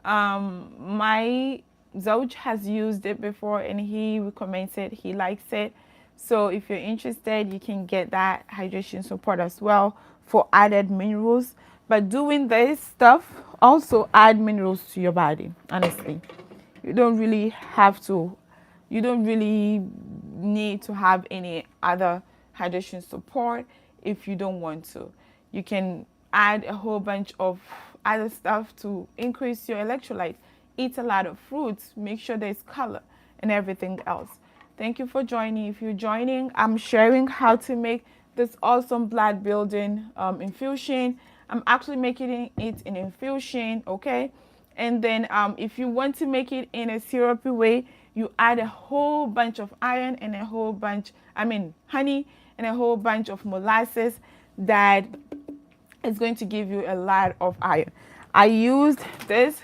My Zoj has used it before and he recommends it. He likes it. So if you're interested, you can get that hydration support as well for added minerals. But doing this stuff also add minerals to your body, honestly. You don't really have to, you don't really need to have any other hydration support if you don't want to. You can add a whole bunch of other stuff to increase your electrolytes. Eat a lot of fruits, make sure there's color and everything else. Thank you for joining. If you're joining, I'm sharing how to make this awesome blood building infusion. I'm actually making it in infusion, okay? And then if you want to make it in a syrupy way, you add a whole bunch of iron and a whole bunch, honey and a whole bunch of molasses that is going to give you a lot of iron. I used this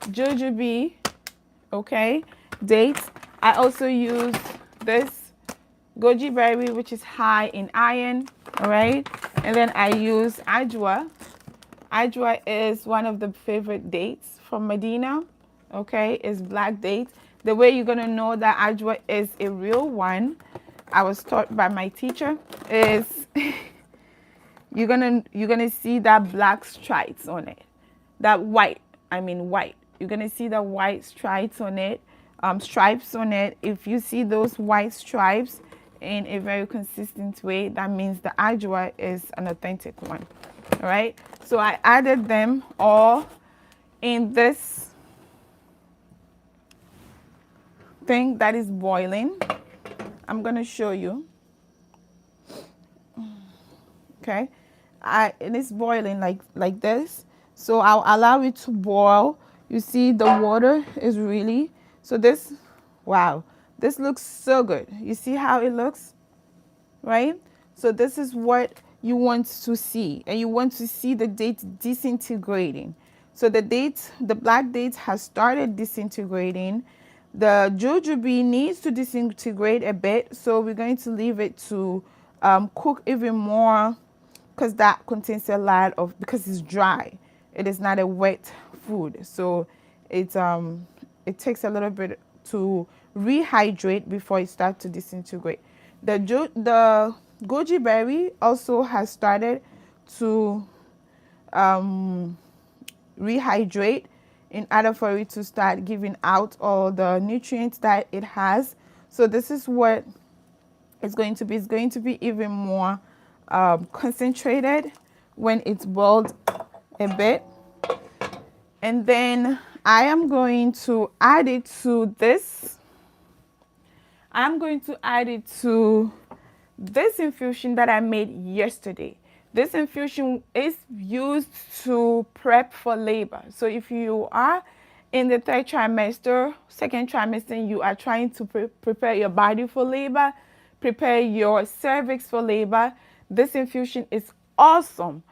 jujube, okay, dates. I also use this goji berry, which is high in iron, all right? And then I use ajwa. Ajwa is one of the favorite dates from Medina, okay? It's black dates. The way you're gonna know that ajwa is a real one, I was taught by my teacher, is you're gonna see that black stripes on it, that white. You're gonna see the white stripes on it, If you see those white stripes in a very consistent way, that means the ajwa is an authentic one. All right. So I added them all in this thing that is boiling. I'm gonna show you. Okay. It is boiling like this. So I'll allow it to boil. You see the water is really, so this, wow, this looks so good. You see how it looks, right? So this is what you want to see, and you want to see the date disintegrating. So the black date has started disintegrating. The jujube needs to disintegrate a bit, so we're going to leave it to cook even more, because that contains a lot of, because it's dry. It is not a wet food, so it takes a little bit to rehydrate before it starts to disintegrate. The goji berry also has started to um, rehydrate in order for it to start giving out all the nutrients that it has. So this is what it's going to be. It's going to be even more concentrated when it's boiled a bit. And then I am going to add it to this. I'm going to add it to this infusion that I made yesterday. This infusion is used to prep for labor. So if you are in the third trimester, second trimester, and you are trying to prepare your body for labor, prepare your cervix for labor, this infusion is awesome.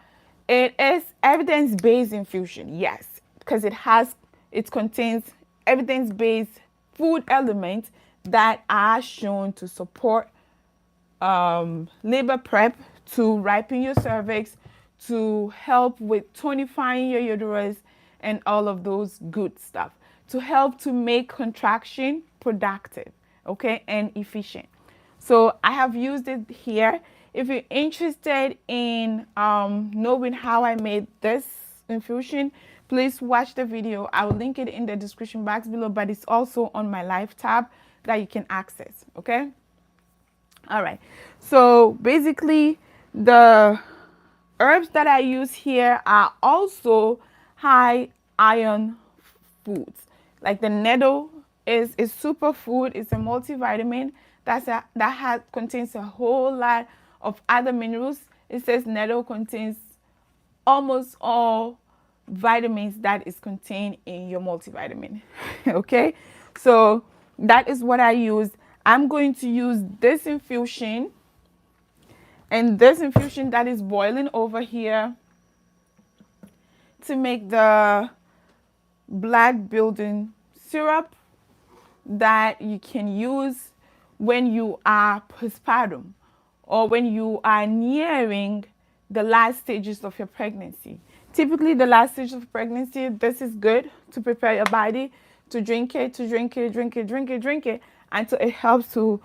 It is evidence-based infusion, yes, because it contains evidence-based food elements that are shown to support labor prep, to ripen your cervix, to help with tonifying your uterus and all of those good stuff, to help to make contraction productive, okay, and efficient. So I have used it here. If you're interested in knowing how I made this infusion, please watch the video. I will link it in the description box below, but it's also on my live tab that you can access, okay? All right, so basically the herbs that I use here are also high iron foods. Like the nettle is a superfood. It's a multivitamin contains a whole lot of other minerals. It says nettle contains almost all vitamins that is contained in your multivitamin. Okay, so that is what I use. I'm going to use this infusion, and this infusion that is boiling over here, to make the blood building syrup that you can use when you are postpartum, or when you are nearing the last stages of your pregnancy. Typically, the last stage of pregnancy, this is good to prepare your body to drink it, until it helps to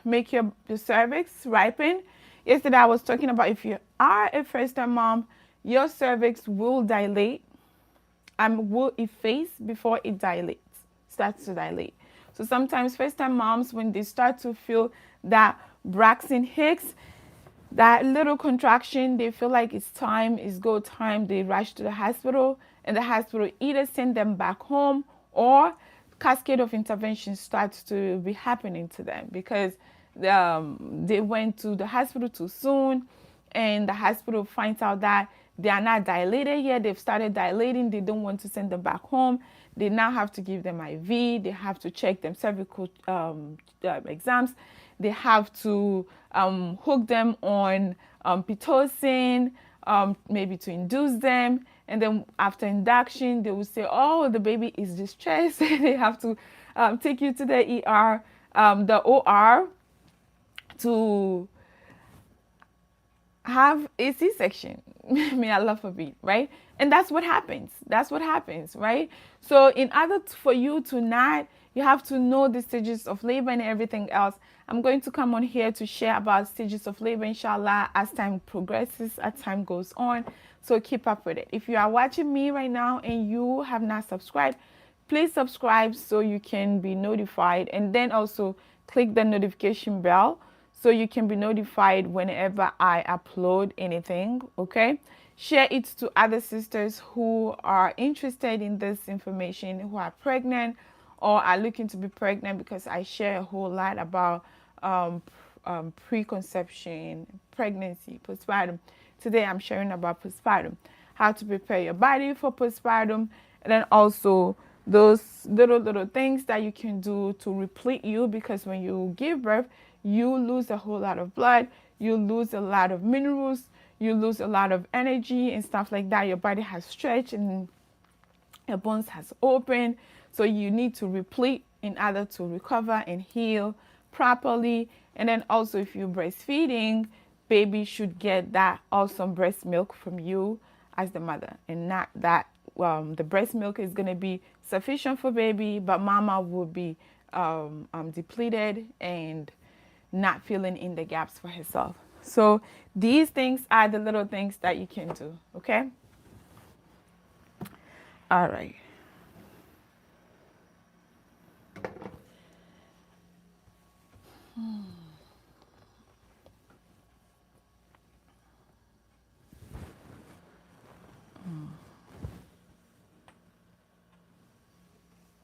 make your cervix ripen. Yesterday, I was talking about, if you are a first-time mom, your cervix will dilate and will efface before it starts to dilate. So sometimes first-time moms, when they start to feel that Braxton Hicks, that little contraction, they feel like it's time, it's go time, they rush to the hospital, and the hospital either send them back home, or cascade of intervention starts to be happening to them because they went to the hospital too soon, and the hospital finds out that they are not dilated yet. They've started dilating. They don't want to send them back home. They now have to give them IV. They have to check them cervical exams. They have to hook them on Pitocin, maybe to induce them. And then after induction, they will say, oh, the baby is distressed. They have to take you to the ER, the OR, to have a C-section. May Allah forbid, right? And that's what happens. That's what happens, right? So in order for you to not, you have to know the stages of labor and everything else. I'm going to come on here to share about stages of labor, inshallah, as time progresses, as time goes on. So keep up with it. If you are watching me right now and you have not subscribed, please subscribe so you can be notified, and then also click the notification bell so you can be notified whenever I upload anything, okay? Share it to other sisters who are interested in this information, who are pregnant or are looking to be pregnant, because I share a whole lot about preconception, pregnancy, postpartum. Today I'm sharing about postpartum, how to prepare your body for postpartum, and then also those little things that you can do to replete you, because when you give birth, you lose a whole lot of blood. you lose a lot of minerals, you lose a lot of energy and stuff like that. Your body has stretched and your bones has opened, so you need to replete in order to recover and heal properly. And then also, if you're breastfeeding, baby should get that awesome breast milk from you as the mother, and not that the breast milk is going to be sufficient for baby, but mama will be depleted and not filling in the gaps for herself. So these things are the little things that you can do. Okay. All right.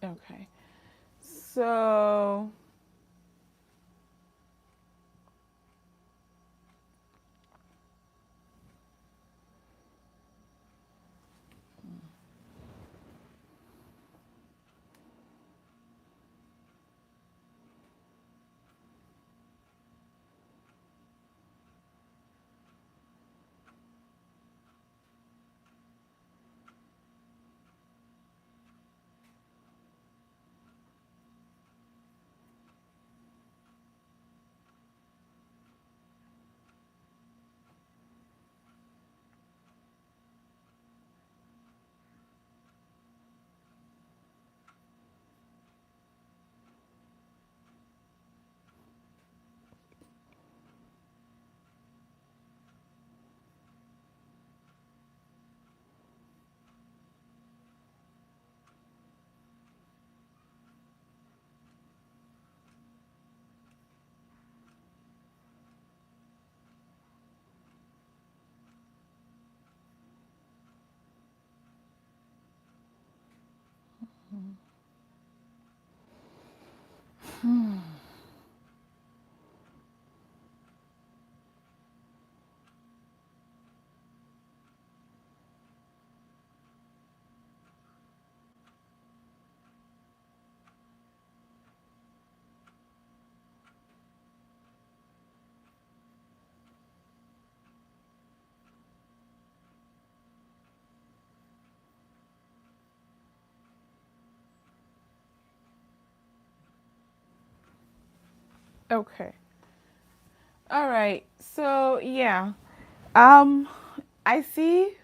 Okay. So okay. All right. So yeah. Um I see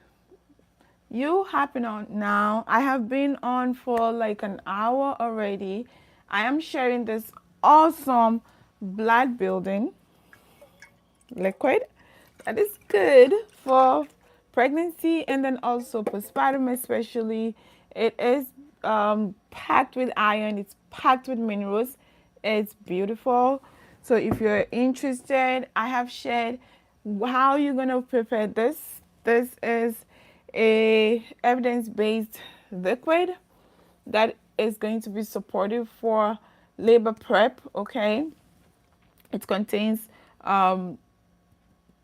you hopping on now. I have been on for like an hour already. I am sharing this awesome blood building liquid that is good for pregnancy and then also postpartum, especially. It is packed with iron, it's packed with minerals, it's beautiful. So if you're interested, I have shared how you're going to prepare this. This is a evidence-based liquid that is going to be supportive for labor prep. Okay, it contains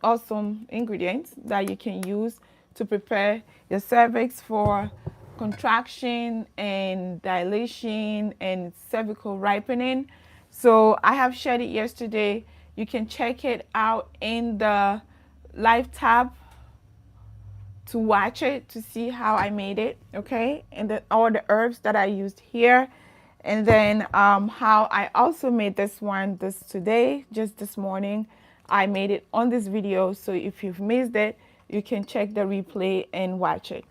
awesome ingredients that you can use to prepare your cervix for contraction and dilation and cervical ripening. So I have shared it yesterday. You can check it out in the live tab to watch it to see how I made it, okay? And then all the herbs that I used here. And then how I also made this one today, just this morning. I made it on this video, so if you've missed it, you can check the replay and watch it.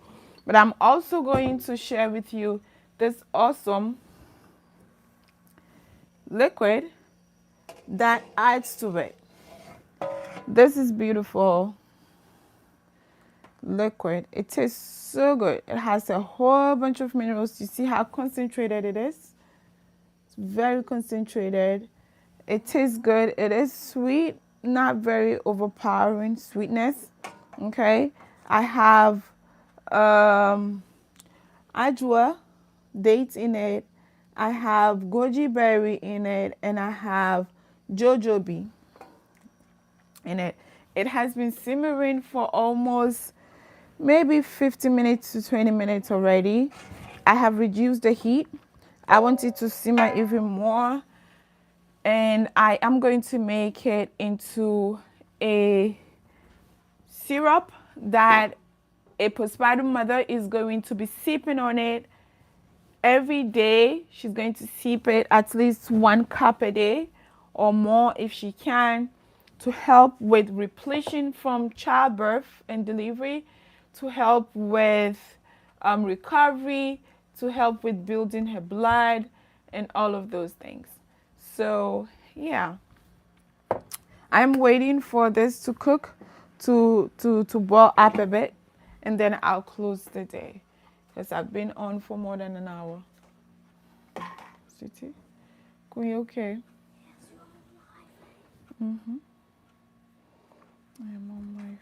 But I'm also going to share with you this awesome liquid that adds to it. This is beautiful liquid. It tastes so good. It has a whole bunch of minerals. You see how concentrated it is? It's very concentrated. It tastes good. It is sweet, not very overpowering sweetness. Okay. I have ajwa dates in it. I have goji berry in it, and I have jojoba in it. It has been simmering for almost maybe 15 minutes to 20 minutes already. I have reduced the heat. I want it to simmer even more. And I am going to make it into a syrup that a postpartum mother is going to be sipping on it every day. She's going to sip it at least 1 cup a day or more if she can, to help with repletion from childbirth and delivery, to help with recovery, to help with building her blood and all of those things. So yeah, I'm waiting for this to cook, to boil up a bit, and then I'll close the day because I've been on for more than an hour. Sweetie, you okay? Mm-hmm. I am on life.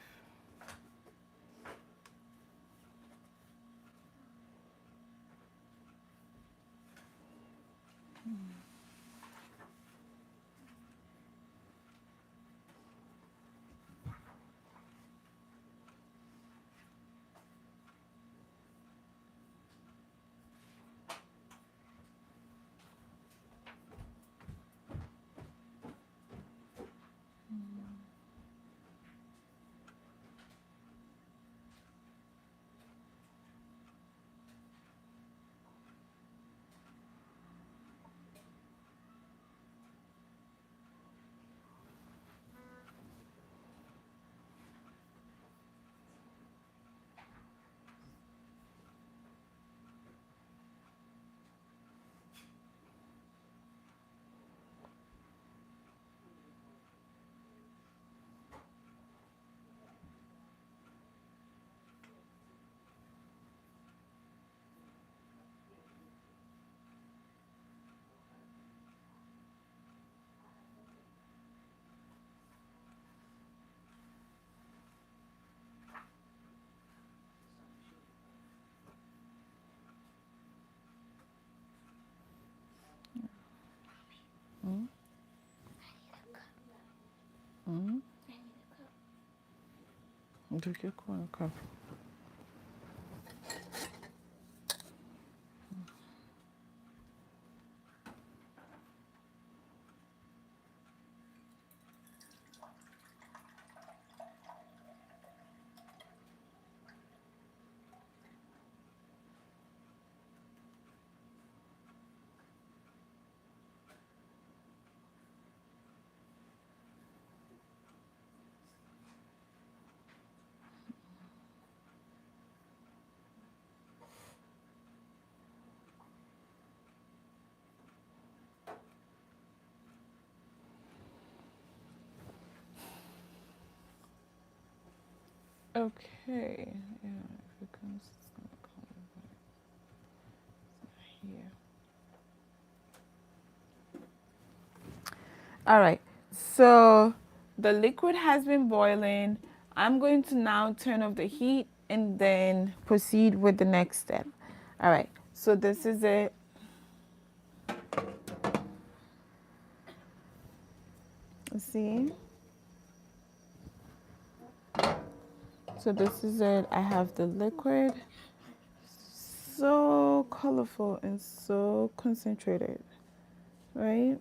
Mm-hmm. Drink your corn cup. Okay. Yeah, if it comes, it's gonna come here. All right. So the liquid has been boiling. I'm going to now turn off the heat and then proceed with the next step. All right. So this is it. See? So this is it. I have the liquid. So colorful and so concentrated, right?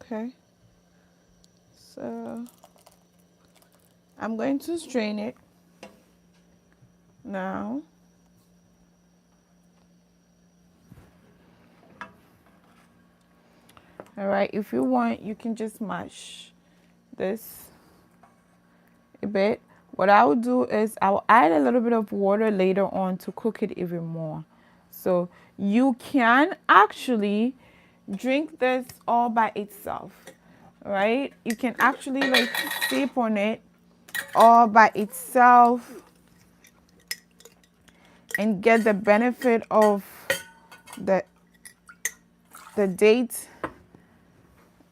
Okay. So I'm going to strain it now. All right. If you want, you can just mash this a bit. What I will do is I'll add a little bit of water later on to cook it even more. So you can actually drink this all by itself, right? You can actually like sip on it all by itself and get the benefit of the date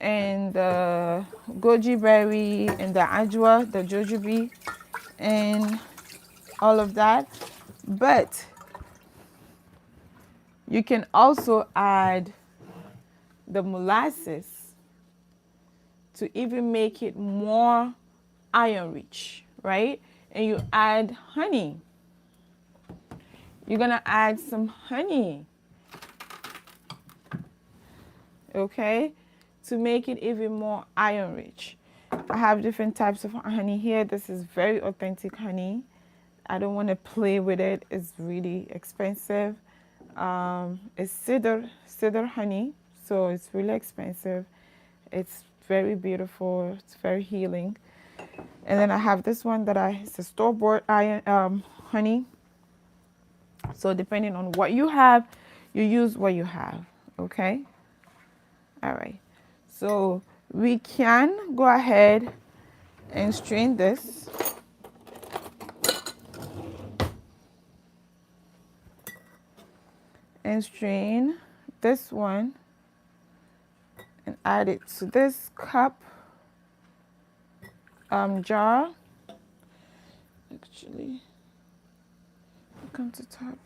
and the goji berry and the ajwa, the jojoba, and all of that. But you can also add the molasses to even make it more iron rich, right? And you add honey. you're gonna add some honey, okay, to make it even more iron rich. I have different types of honey here. This is very authentic honey. I don't want to play with it. It's really expensive. It's cedar honey, so it's really expensive. It's very beautiful. It's very healing. And then I have this one it's a store-bought iron honey. So depending on what you have, you use what you have. Okay. All right. So we can go ahead and strain this. And strain this one and add it to this cup jar. Actually, come to top.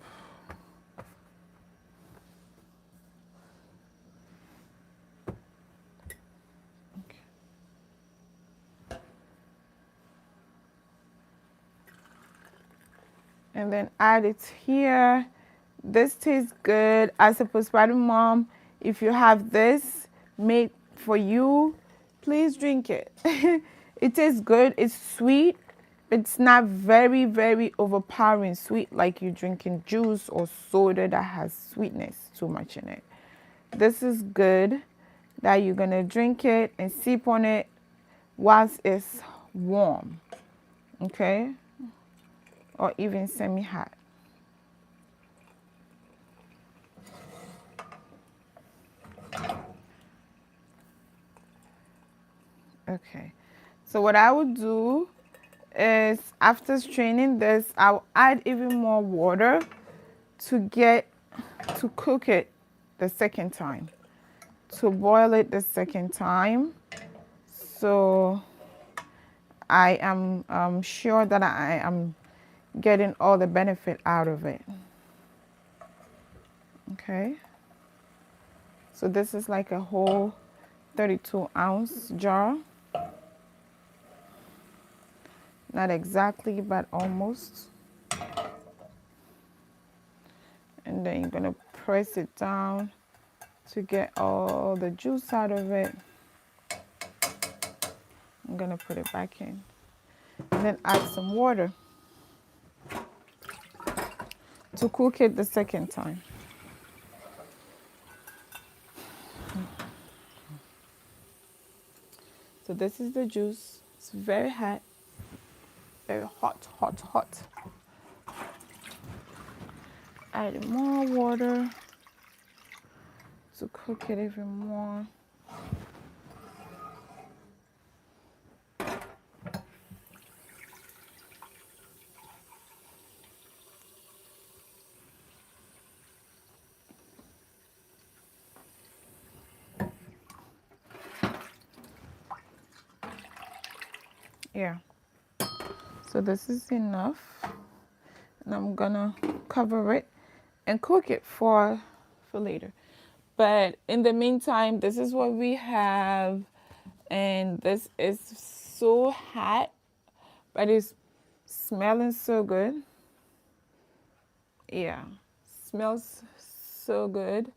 Okay. And then add it here. This tastes good. As a postpartum mom, if you have this made for you, please drink it. It tastes good. It's sweet. It's not very, very overpowering sweet like you drinking juice or soda that has sweetness too much in it. This is good that you're going to drink it and sip on it whilst it's warm, okay? Or even semi-hot. Okay, so what I would do is after straining this, I'll add even more water to cook it the second time, to boil it the second time. So I am sure that I am getting all the benefit out of it. Okay, so this is like a whole 32-ounce jar. Not exactly, but almost. And then you're gonna press it down to get all the juice out of it. I'm gonna put it back in. And then add some water to cook it the second time. So this is the juice. It's very hot. Very hot, hot, hot. Add more water to cook it even more. Yeah. So this is enough. And I'm gonna cover it and cook it for later. But in the meantime, this is what we have, and this is so hot, but it's smelling so good. Yeah, smells so good.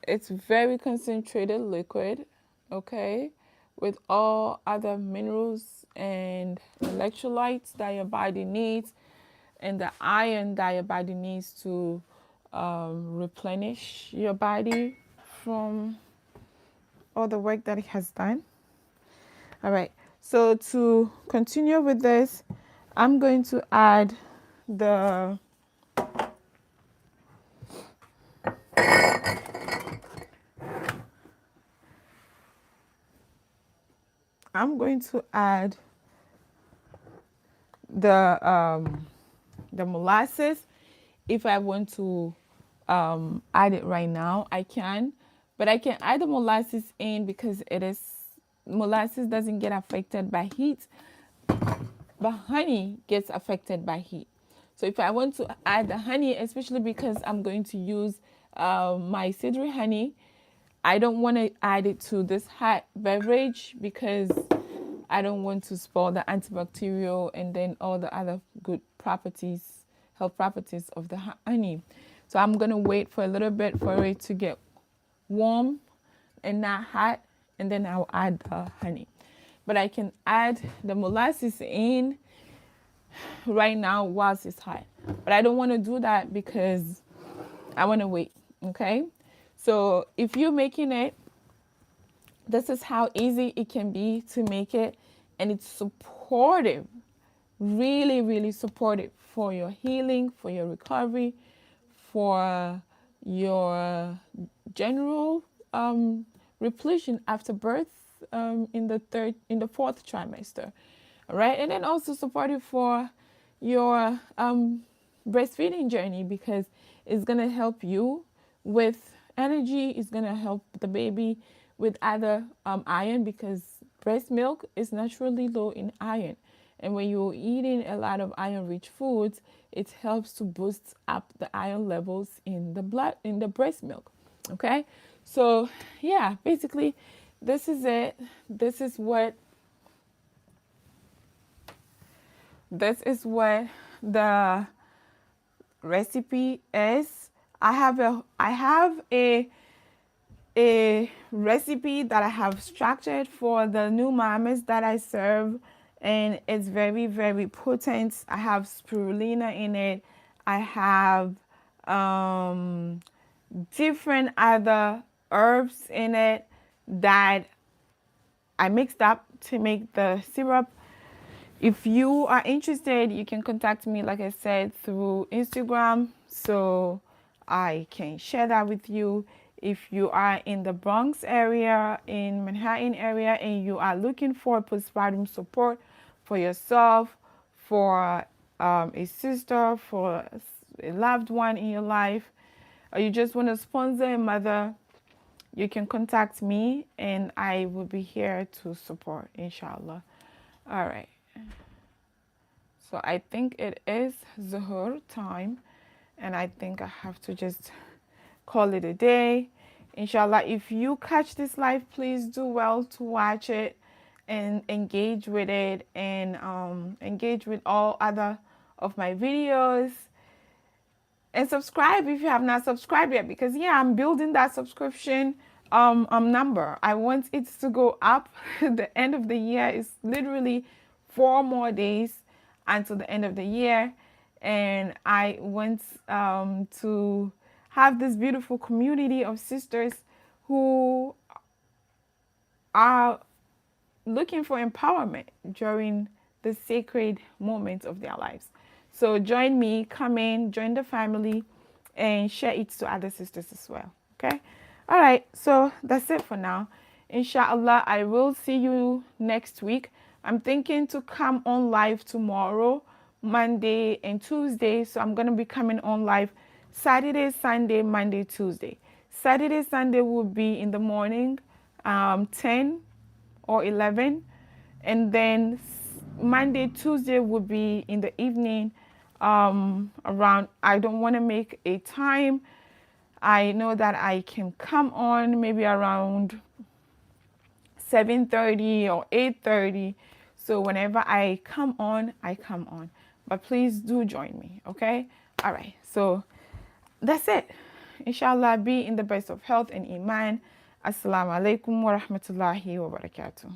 It's very concentrated liquid, okay, with all other minerals and electrolytes that your body needs, and the iron that your body needs to replenish your body from all the work that it has done. All right, so to continue with this, I'm going to add the the molasses. If I want to add it right now, I can, but I can add the molasses in because molasses doesn't get affected by heat, but honey gets affected by heat. So if I want to add the honey, especially because I'm going to use my cedar honey, I don't want to add it to this hot beverage because I don't want to spoil the antibacterial and then all the other good properties, health properties of the honey. So I'm going to wait for a little bit for it to get warm and not hot, and then I'll add the honey. But I can add the molasses in right now whilst it's hot. But I don't want to do that because I want to wait, okay? So if you're making it, this is how easy it can be to make it, and it's supportive, really, really supportive for your healing, for your recovery, for your general repletion after birth in the fourth trimester, all right? And then also supportive for your breastfeeding journey, because it's gonna help you with energy. It's gonna help the baby with other iron, because breast milk is naturally low in iron. And when you're eating a lot of iron-rich foods, it helps to boost up the iron levels in the blood, in the breast milk. Okay? So, yeah, basically, this is it. This is what the recipe is. I have a recipe that I have structured for the new mamas that I serve, and it's very, very potent. I have spirulina in it. I have different other herbs in it that I mixed up to make the syrup. If you are interested, you can contact me, like I said, through Instagram, so I can share that with you. If you are in the Bronx area, in Manhattan area, and you are looking for postpartum support for yourself, for a sister, for a loved one in your life, or you just want to sponsor a mother, you can contact me and I will be here to support, inshallah. All right. So I think it is Zuhur time, and I think I have to just call it a day. Inshallah, if you catch this live, please do well to watch it and engage with it, and engage with all other of my videos. And subscribe if you have not subscribed yet, because yeah, I'm building that subscription number. I want it to go up. The end of the year is literally 4 more days until the end of the year, and I want to have this beautiful community of sisters who are looking for empowerment during the sacred moments of their lives. So join me, come in, join the family, and share it to other sisters as well. Okay? All right, so that's it for now. Inshallah, I will see you next week. I'm thinking to come on live tomorrow, Monday and Tuesday. So I'm going to be coming on live Saturday, Sunday, Monday, Tuesday. Saturday, Sunday will be in the morning, 10 or 11. And then Monday, Tuesday will be in the evening, around, I don't want to make a time. I know that I can come on maybe around 7:30 or 8:30. So whenever I come on, I come on. But please do join me, okay? All right, so that's it. Inshallah, be in the best of health and iman. Assalamu alaikum wa rahmatullahi wa barakatuh.